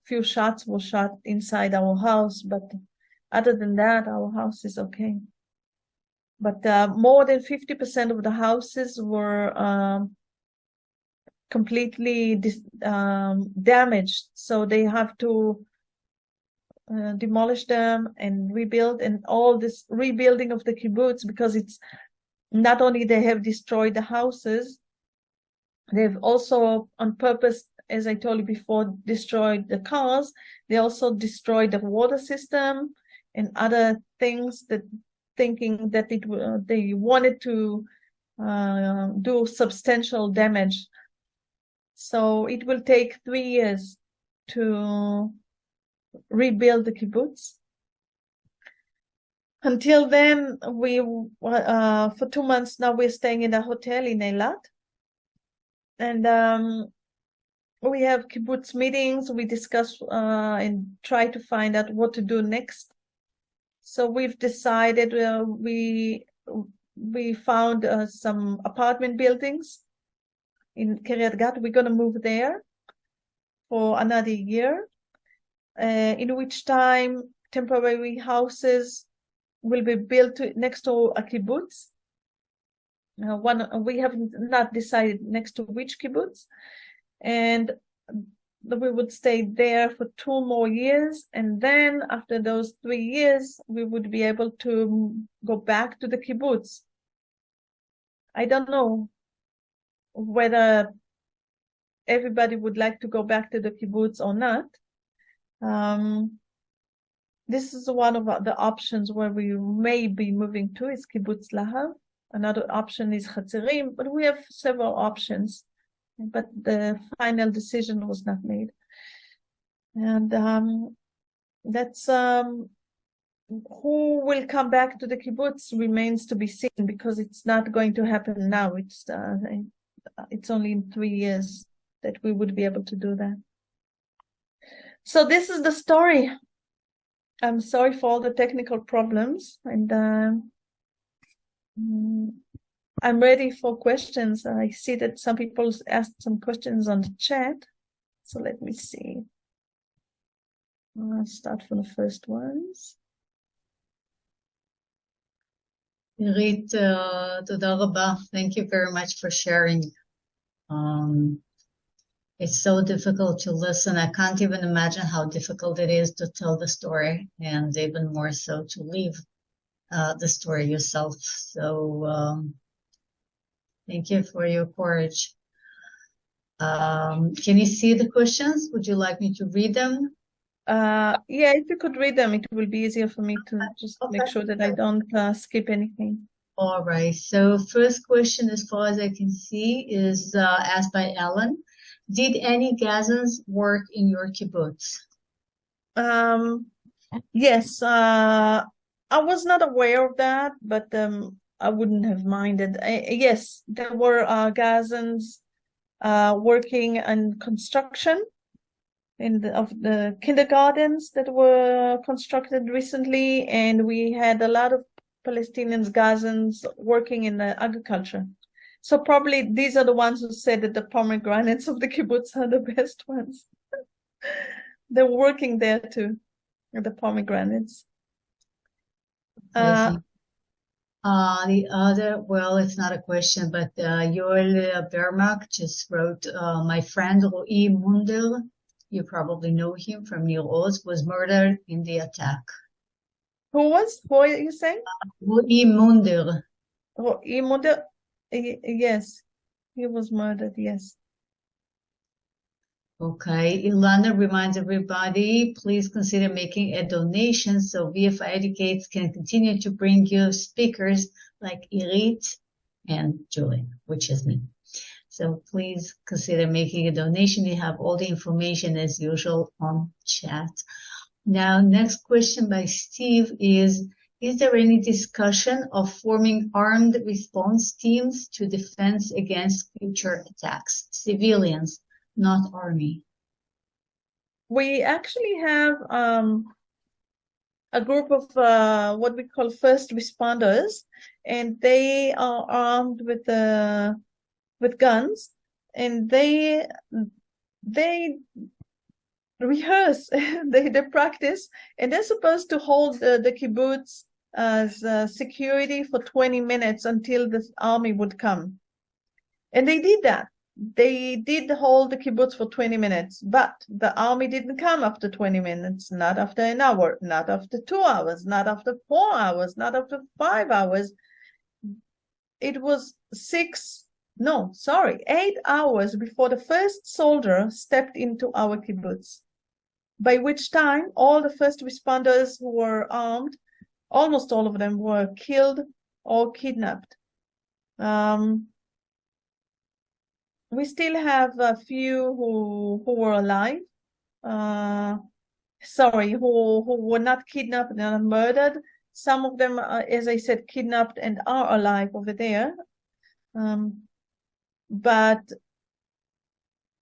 few shots were shot inside our house. But other than that, our house is okay. But more than 50% of the houses were completely damaged, so they have to demolish them and rebuild. And all this rebuilding of the kibbutz, because it's not only they have destroyed the houses, they've also on purpose, as I told you before, destroyed the cars. They also destroyed the water system and other things, that thinking that they wanted to do substantial damage. So it will take 3 years to rebuild the kibbutz. Until then, for 2 months now, we're staying in a hotel in Eilat. And we have kibbutz meetings. We discuss and try to find out what to do next. So we've decided, we found some apartment buildings in Kiryat Gat. We're going to move there for another year, in which time temporary houses will be built next to a kibbutz. We have not decided next to which kibbutz, and we would stay there for 2 more years, and then after those 3 years we would be able to go back to the kibbutz. I don't know whether everybody would like to go back to the kibbutz or not. This is one of the options where we may be moving to, is Kibbutz Lahav. Another option is Hatzerim, but we have several options, but the final decision was not made. And that's who will come back to the kibbutz remains to be seen, because it's not going to happen now. It's only in 3 years that we would be able to do that. So this is the story. I'm sorry for all the technical problems, and I'm ready for questions. I see that some people asked some questions on the chat, so let me see. I'll start from the first ones. Irit, תודה רבה. Thank you very much for sharing. It's so difficult to listen. I can't even imagine how difficult it is to tell the story, and even more so to live the story yourself. So thank you for your courage. Can you see the questions? Would you like me to read them? Yeah, if you could read them, it will be easier for me to just make Okay. sure that I don't skip anything. All right. So first question, as far as I can see, is asked by Ellen. Did any Gazans work in your kibbutz? Yes, I was not aware of that, but I wouldn't have minded. Yes, there were Gazans working in construction of the kindergartens that were constructed recently, and we had a lot of Palestinians, Gazans working in agriculture. So probably these are the ones who said that the pomegranates of the kibbutz are the best ones. They're working there too, the pomegranates. The other, well, it's not a question, but Yoel Bermak just wrote, my friend Ro'i Munder, you probably know him from Nir Oz, was murdered in the attack. Who are you saying? Ro'i Munder. Oh, yes, he was murdered, yes. Okay, Ilana reminds everybody, please consider making a donation so VFI Educates can continue to bring you speakers like Irit and Julian, which is me. So please consider making a donation. You have all the information as usual on chat. Now, next question by Steve is there any discussion of forming armed response teams to defense against future attacks? Civilians, not army. We actually have a group of what we call first responders, and they are armed with guns, and they rehearse, they practice, and they're supposed to hold the kibbutz as security for 20 minutes until the army would come. And they did that. They did hold the kibbutz for 20 minutes, but the army didn't come after 20 minutes, not after an hour, not after 2 hours, not after 4 hours, not after 5 hours. It was 8 hours before the first soldier stepped into our kibbutz, by which time all the first responders who were armed, almost all of them, were killed or kidnapped. We still have a few who were alive, who were not kidnapped and murdered. Some of them, as I said, kidnapped and are alive over there. But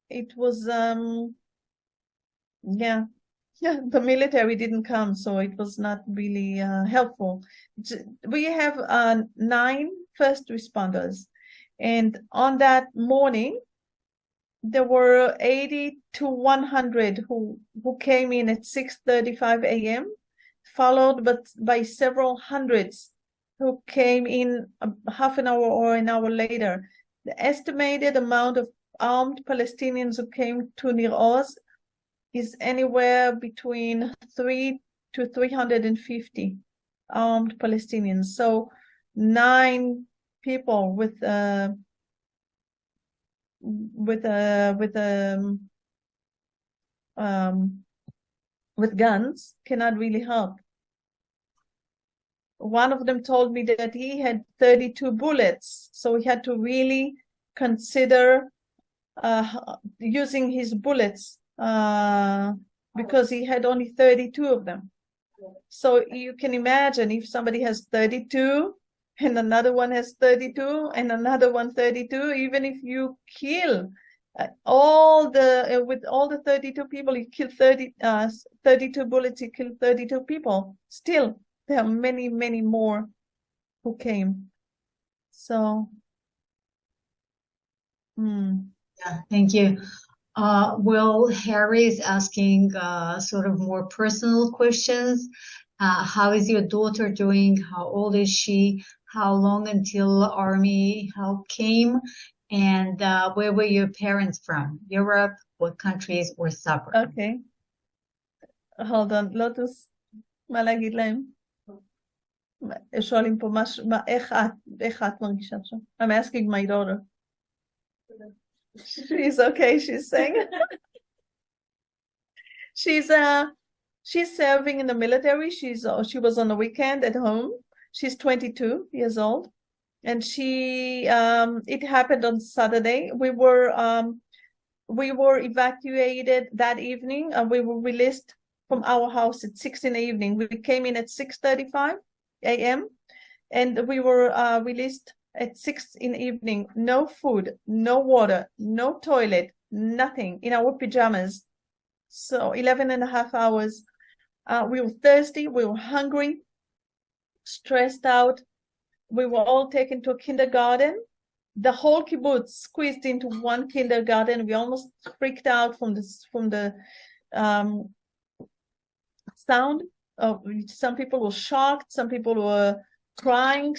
it was, the military didn't come, so it was not really helpful. We have 9 first responders. And on that morning, there were 80 to 100 who came in at 6:35 a.m., followed by several hundreds who came in half an hour or an hour later. The estimated amount of armed Palestinians who came to Nir Oz is anywhere between 3 to 350 armed Palestinians. So 9 people with guns cannot really help. One of them told me that he had 32 bullets, so he had to really consider using his bullets because he had only 32 of them. So you can imagine if somebody has 32 and another one has 32 and another one 32, even if you kill with all the 32 people, you kill 32 bullets, you kill 32 people. Still, there are many, many more who came. So, Yeah, thank you. Well, Harry is asking sort of more personal questions. How is your daughter doing? How old is she? How long until army help came? And where were your parents from? Europe? What countries were separate? Okay. Hold on, לוטוס, מה להגיד להם? שואלים פה איך את מרגישה עכשיו? I'm asking my daughter. She's okay, she's saying. She's She's serving in the military. She was on the weekend at home. She's 22 years old, and it happened on Saturday. We were evacuated that evening, and we were released from our house at 6 in the evening. We came in at 6:35 a.m. and we were released at 6 in the evening. No food, no water, no toilet, nothing, in our pajamas. So 11 and a half hours. We were thirsty, we were hungry, stressed out. We were all taken to a kindergarten. The whole kibbutz squeezed into one kindergarten. We almost freaked out from the sound of. Some people were shocked, some people were crying,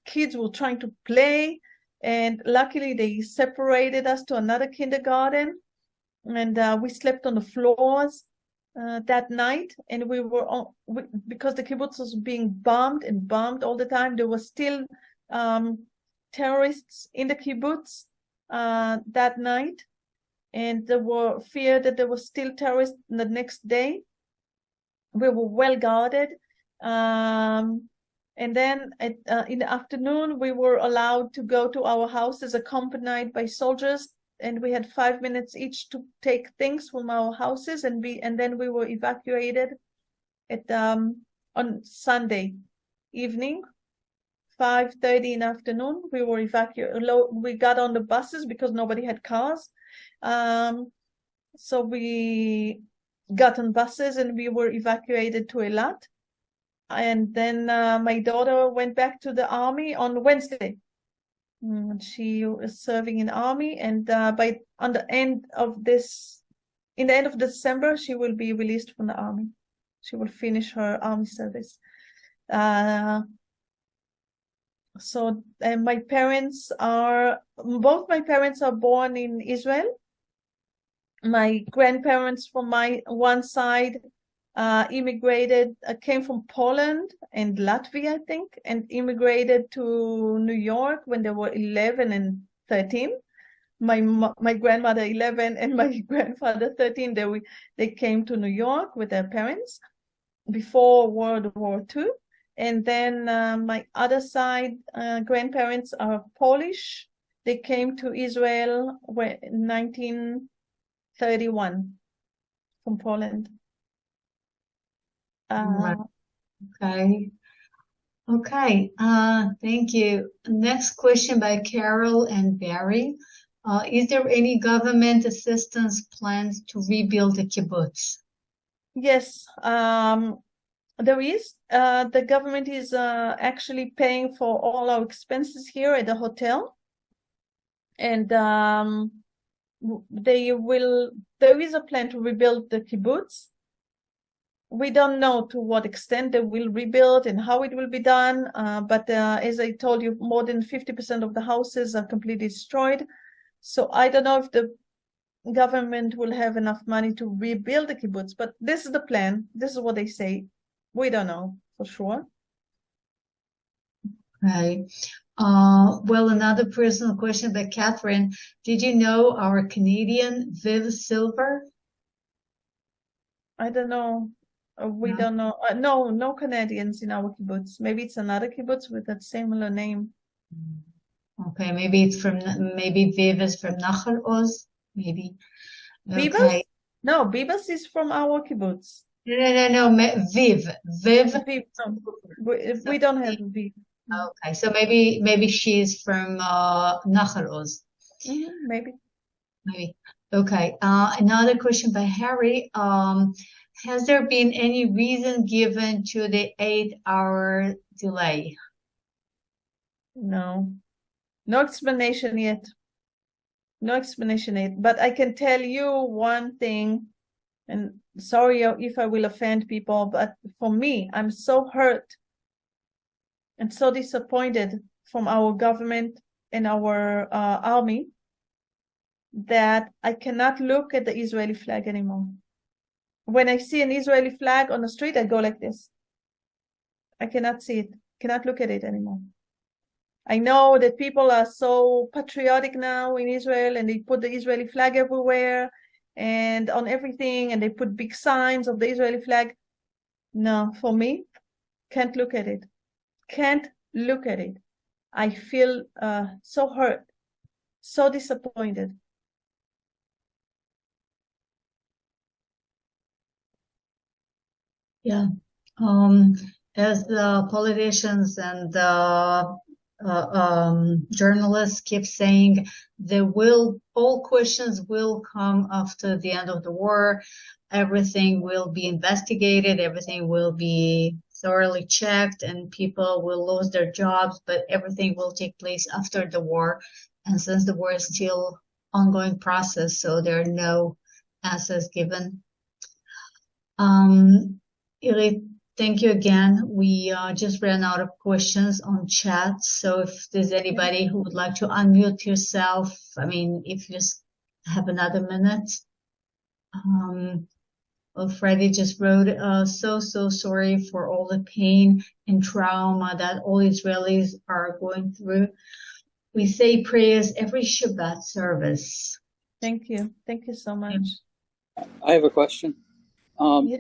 kids were trying to play, and luckily they separated us to another kindergarten, and we slept on the floors that night. And we were because the kibbutz was being bombed all the time. There were still terrorists in the kibbutz that night, and there were fear that there were still terrorists the next day. We were well guarded, and then in the afternoon we were allowed to go to our houses accompanied by soldiers, and we had 5 minutes each to take things from our houses, and then we were evacuated at on Sunday evening. 5:30 in the afternoon, we were evacuated. We got on the buses because nobody had cars. So we got on buses and we were evacuated to Eilat. And then my daughter went back to the army on Wednesday. She was serving in the army, and in the end of December, she will be released from the army. She will finish her army service. So both my parents are born in Israel. My grandparents from my one side immigrated, came from Poland and Latvia, I think, and immigrated to New York when they were 11 and 13. My grandmother 11 and my grandfather 13. They came to New York with their parents before World War II. And then my other side grandparents are Polish. They came to Israel in 1931 from Poland. Okay. Thank you. Next question by Carol and Barry. Is there any government assistance plans to rebuild the kibbutz? Yes, there is. The government is actually paying for all our expenses here at the hotel, and there is a plan to rebuild the kibbutz. We don't know to what extent they will rebuild and how it will be done, but as I told you, more than 50% of the houses are completely destroyed. So I don't know if the government will have enough money to rebuild the kibbutz, but this is the plan. This is what they say. We don't know for sure. Right. Well, another personal question by Catherine. Did you know our Canadian Viv Silver? I don't know. We don't know. No Canadians in our kibbutz. Maybe it's another kibbutz with that similar name. Okay, maybe Viv is from LahavL Oz. Maybe. Bibas? Okay. No, Bibas is from our kibbutz. No. Viv. Viv. No. We don't have Viv. Okay, so maybe she's from LahavL Oz. Maybe. Okay. Another question by Harry. Has there been any reason given to the 8-hour delay? No explanation yet. But I can tell you one thing, and sorry if I will offend people, but for me, I'm so hurt and so disappointed from our government and our army that I cannot look at the Israeli flag anymore. When I see an Israeli flag on the street, I go like this. I cannot see it, cannot look at it anymore. I know that people are so patriotic now in Israel, and they put the Israeli flag everywhere, and on everything, and they put big signs of the Israeli flag. No, for me, can't look at it. Can't look at it. I feel so hurt, so disappointed. Yeah. As the politicians and the journalists keep saying, all questions will come after the end of the war. Everything will be investigated. Everything will be thoroughly checked, and people will lose their jobs, but everything will take place after the war. And since the war is still ongoing process, so there are no answers given. Irit, thank you again. We just ran out of questions on chat. So if there's anybody who would like to unmute yourself, I mean, if you just have another minute. Freddie just wrote, so sorry for all the pain and trauma that all Israelis are going through. We say prayers every Shabbat service. Thank you. Thank you so much. I have a question. Yeah.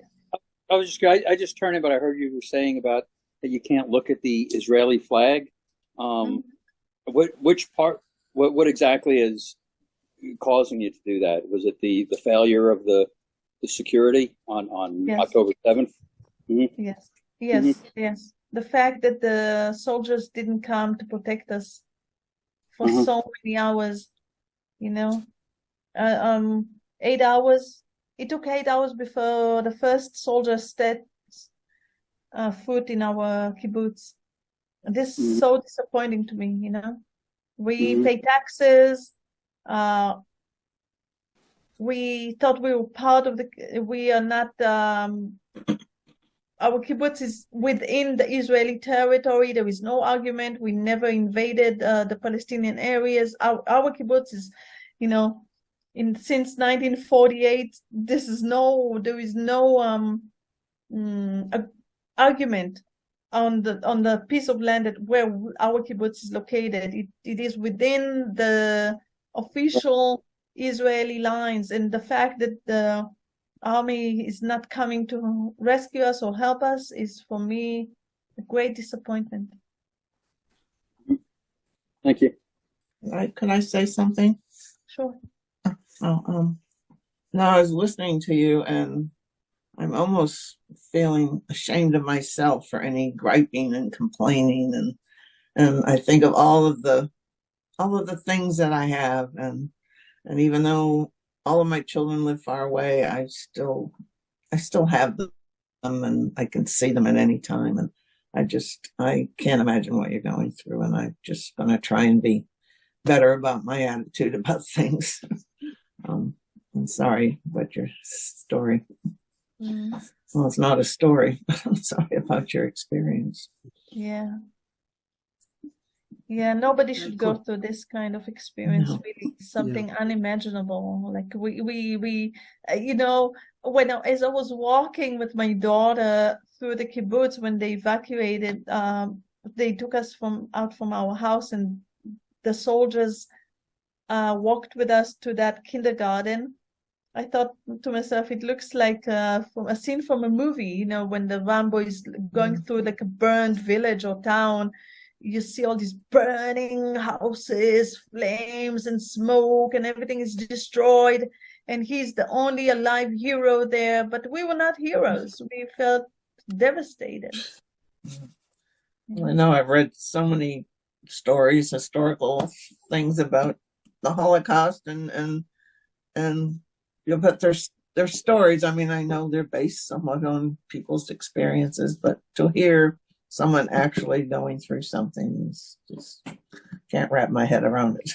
I just turned in, but I heard you were saying about that you can't look at the Israeli flag. Which part? What exactly is causing you to do that? Was it the failure of the security on Yes. October 7th? Mm-hmm. Yes. The fact that the soldiers didn't come to protect us for so many hours, 8 hours. It took 8 hours before the first soldier stepped foot in our kibbutz. This is so disappointing to me, We pay taxes. We thought we were part of we are not, our kibbutz is within the Israeli territory. There is no argument. We never invaded the Palestinian areas. Our kibbutz is, since 1948, there is no argument on the piece of land where our kibbutz is located. It is within the official Israeli lines, and the fact that the army is not coming to rescue us or help us is, for me, a great disappointment. Thank you. Can I say something? Sure. No, I was listening to you, and I'm almost feeling ashamed of myself for any griping and complaining, and I think of all of the things that I have, and even though all of my children live far away, I still have them, and I can see them at any time, and I can't imagine what you're going through, and I'm just going to try and be better about my attitude about things. I'm sorry about your story. Well, it's not a story, but I'm sorry about your experience. Yeah, nobody should go through this kind of experience. No. Really, it's something unimaginable. Like we as I was walking with my daughter through the kibbutz when they evacuated, they took us out from our house, and the soldiers walked with us to that kindergarten. I thought to myself, it looks like from a scene from a movie, when the Rambo is going through like a burned village or town. You see all these burning houses, flames and smoke, and everything is destroyed. And he's the only alive hero there. But we were not heroes. We felt devastated. I know I've read so many stories, historical things about the Holocaust, and but they're stories. I mean, I know they're based somewhat on people's experiences, but to hear someone actually going through something is just can't wrap my head around it.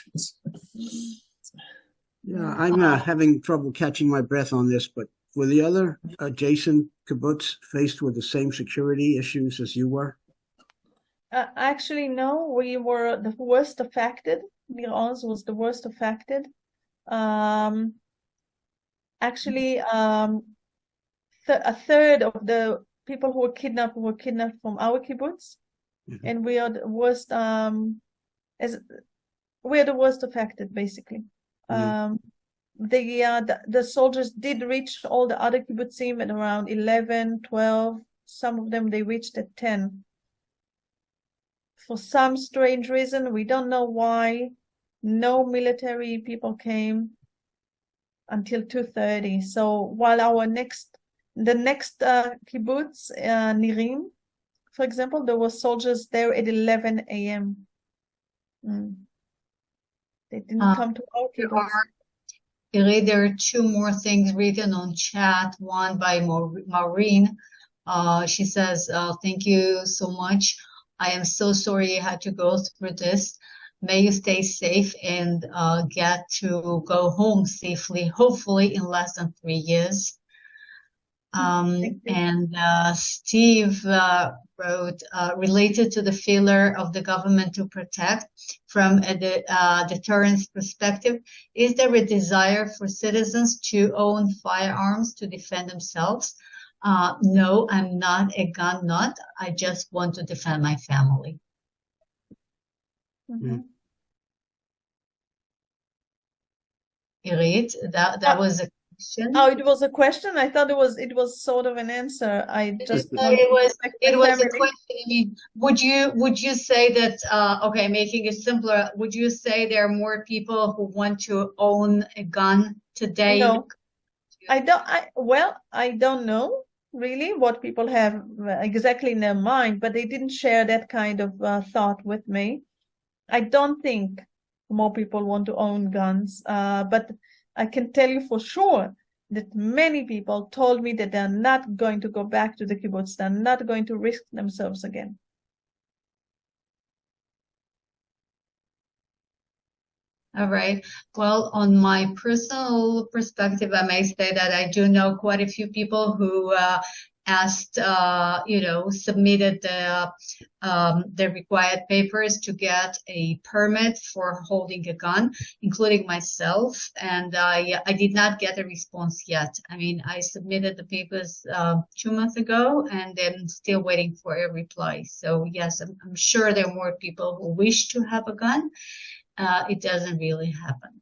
Yeah, I'm having trouble catching my breath on this, but were the other adjacent kibbutz faced with the same security issues as you were? Actually, no, we were the worst affected. Nir Oz was the worst affected. Actually, a third of the people who were kidnapped from our kibbutz, and we are the worst. We are the worst affected, basically. the soldiers did reach all the other kibbutzim at around 11, 12. Some of them they reached at 10. For some strange reason, we don't know why, no military people came until 2:30. So while the next kibbutz, Nirim, for example, there were soldiers there at 11 a.m. They didn't come to our kibbutz. Irit, there are two more things written on chat. One by Maureen. She says, thank you so much. I am so sorry you had to go through this. May you stay safe and get to go home safely, hopefully in less than 3 years. And Steve wrote, related to the failure of the government to protect from a deterrence perspective, is there a desire for citizens to own firearms to defend themselves? No, I'm not a gun nut. I just want to defend my family. Irit, that was a question. Oh, it was a question. I thought it was sort of an answer. I just it was a question. I mean, would you say that okay, making it simpler, would you say there are more people who want to own a gun today? No, I don't know really what people have exactly in their mind, but they didn't share that kind of thought with me. I don't think more people want to own guns, but I can tell you for sure that many people told me that they're not going to go back to the kibbutz. They're not going to risk themselves again. All right. Well, on my personal perspective, I may say that I do know quite a few people who asked, submitted the required papers to get a permit for holding a gun, including myself. And I did not get a response yet. I mean, I submitted the papers 2 months ago, and I'm still waiting for a reply. So yes, I'm sure there are more people who wish to have a gun. It doesn't really happen.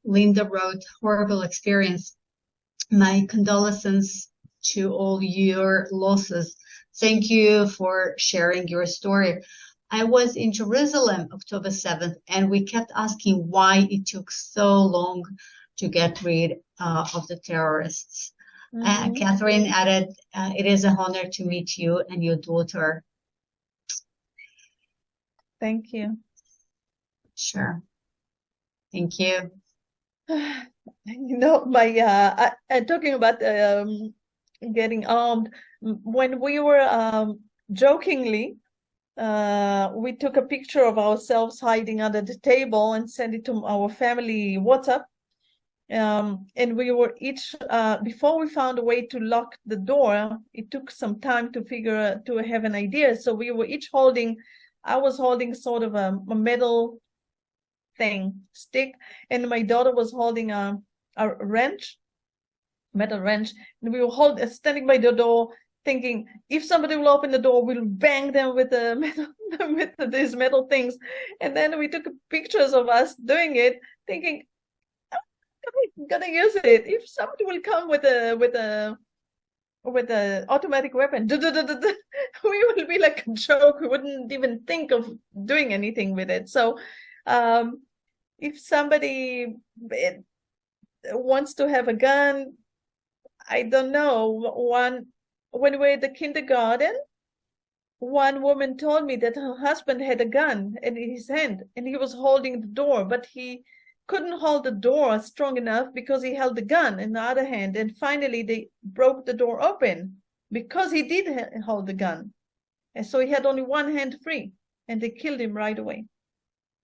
Linda wrote, horrible experience. My condolences to all your losses. Thank you for sharing your story. I was in Jerusalem October 7th, and we kept asking why it took so long to get rid of the terrorists. Catherine added, it is an honor to meet you and your daughter. Thank you. Sure. Thank you. Talking about getting armed, when we were jokingly, we took a picture of ourselves hiding under the table and sent it to our family WhatsApp. And we were each, before we found a way to lock the door, it took some time to have an idea. So we were each I was holding sort of a metal stick, and my daughter was holding a metal wrench, and we were standing by the door thinking, if somebody will open the door, we'll bang them with the metal with these metal things. And then we took pictures of us doing it, thinking, I'm gonna use it. If somebody will come with a automatic weapon, we will be like a joke. We wouldn't even think of doing anything with it. So if somebody wants to have a gun, I don't know. When we were at the kindergarten, one woman told me that her husband had a gun in his hand, and he was holding the door, but he couldn't hold the door strong enough because he held the gun in the other hand. And finally, they broke the door open because he did hold the gun. And so he had only one hand free, and they killed him right away.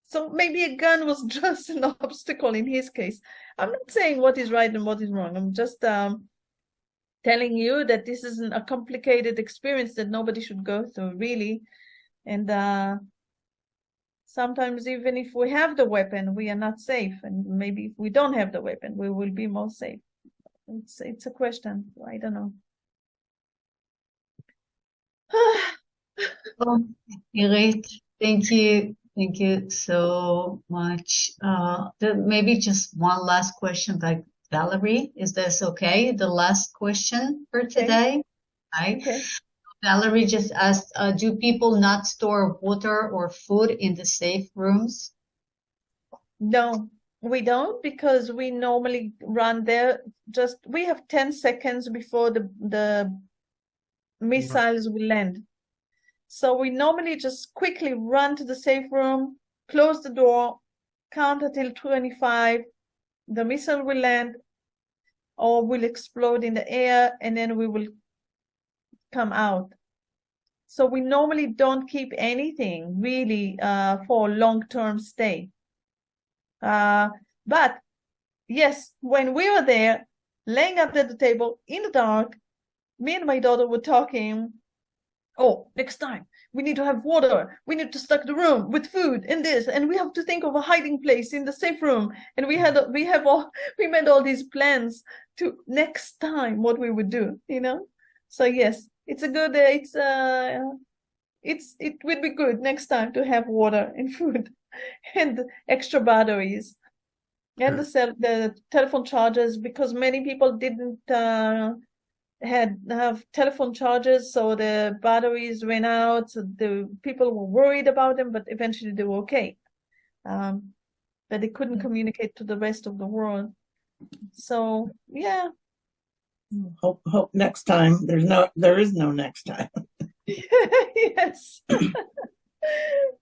So maybe a gun was just an obstacle in his case. I'm not saying what is right and what is wrong. I'm just telling you that this is a complicated experience that nobody should go through, really. And sometimes even if we have the weapon, we are not safe. And maybe if we don't have the weapon, we will be more safe. It's a question. I don't know. Irit, thank you. Thank you so much. Maybe just one last question by Valerie. Is this okay? The last question for today. Right. Okay. Valerie just asked, do people not store water or food in the safe rooms? No, we don't, because we normally run there. We have 10 seconds before the missiles will land. So we normally just quickly run to the safe room, close the door, count until 25, the missile will land or will explode in the air, and then we will come out. So we normally don't keep anything really for long-term stay. But yes, when we were there, laying under the table in the dark, me and my daughter were talking. Oh, next time we need to have water. We need to stock the room with food and this, and we have to think of a hiding place in the safe room. And we made all these plans to next time what we would do, you know. So yes, it's a good. It would be good next time to have water and food and extra batteries and the telephone chargers, because many people didn't have telephone chargers, so the batteries ran out. So the people were worried about them, but eventually they were okay. But they couldn't communicate to the rest of the world. So yeah. Hope next time. There is no next time. Yes.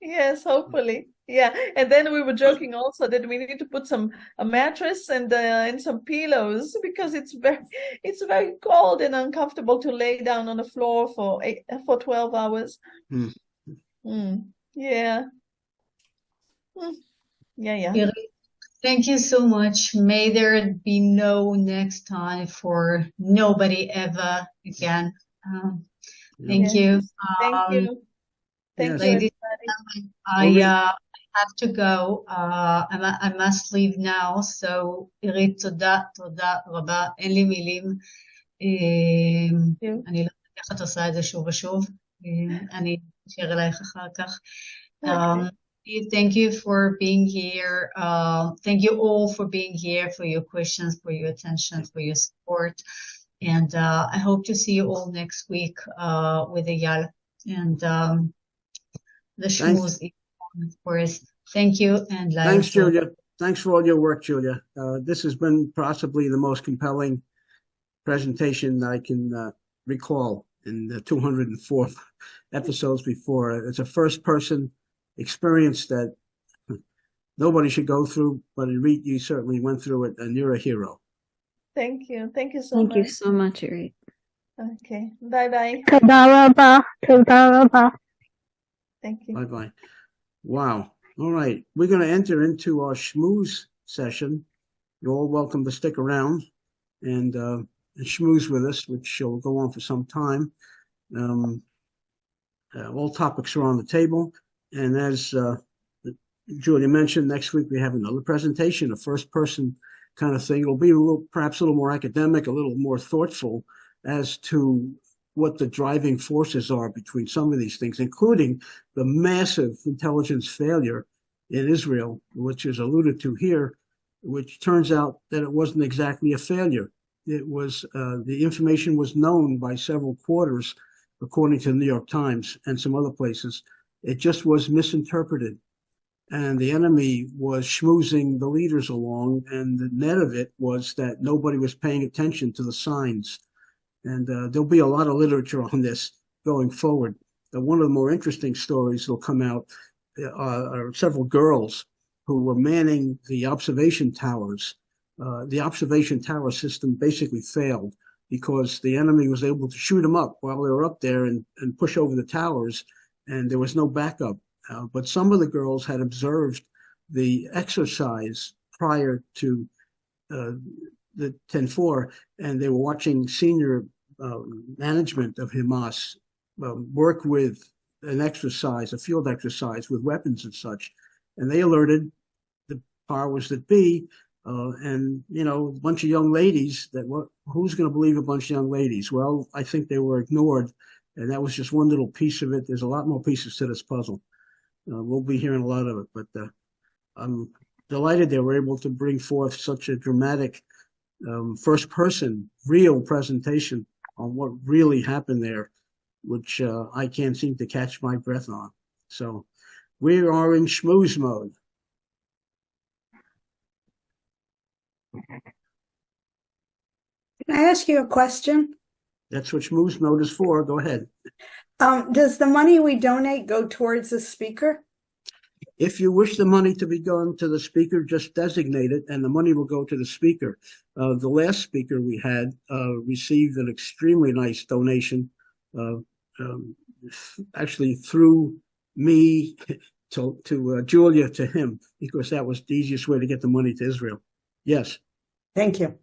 Yes, hopefully. Yeah, and then we were joking also that we need to put a mattress and some pillows, because it's very cold and uncomfortable to lay down on the floor for 12 hours. Yeah. Yeah. Thank you so much. May there be no next time for nobody ever again. Thank you. Thank you. Thank you, Ladies everybody. and I have to go. I must leave now. So, Irit, תודה רבה. אין לי מילים. אני לא יודעת איך את עושה את זה שוב ושוב. אני אשאר אלייך אחר כך. Thank you for being here. Thank you all for being here, for your questions, for your attention, for your support. And I hope to see you all next week with Eyal and the schmooze, of course. Thank you. And thanks, Julia. Thanks for all your work, Julia. This has been possibly the most compelling presentation I can recall in the 204 episodes before. It's a first-person experience that nobody should go through, but Irit, you certainly went through it, and you're a hero. Thank you. Thank you so much. Thank you so much, Irit. Okay. Bye-bye. Thank you. Bye-bye. Wow. All right. We're going to enter into our schmooze session. You're all welcome to stick around and schmooze with us, which will go on for some time. All topics are on the table. And as Julia mentioned, next week we have another presentation, a first-person kind of thing. It'll be perhaps a little more academic, a little more thoughtful as to what the driving forces are between some of these things, including the massive intelligence failure in Israel, which is alluded to here, which turns out that it wasn't exactly a failure. It was the information was known by several quarters, according to the New York Times and some other places. It just was misinterpreted. And the enemy was schmoozing the leaders along, and the net of it was that nobody was paying attention to the signs. And there'll be a lot of literature on this going forward. One of the more interesting stories that'll come out are several girls who were manning the observation towers. The observation tower system basically failed because the enemy was able to shoot them up while they were up there and push over the towers, and there was no backup. But some of the girls had observed the exercise prior to the 10-4, and they were watching senior management of Hamas work with an exercise, a field exercise with weapons and such. And they alerted the powers that be, and, you know, a bunch of young ladies who's going to believe a bunch of young ladies? Well, I think they were ignored, and that was just one little piece of it. There's a lot more pieces to this puzzle. we'll be hearing a lot of it. But I'm delighted they were able to bring forth such a dramatic first-person, real presentation on what really happened there, which I can't seem to catch my breath on. So we are in schmooze mode. Can I ask you a question? That's what schmooze mode is for. Go ahead. Does the money we donate go towards the speaker? If you wish the money to be going to the speaker, just designate it, and the money will go to the speaker. The last speaker we had received an extremely nice donation, actually through me to Julia to him, because that was the easiest way to get the money to Israel. Yes. Thank you.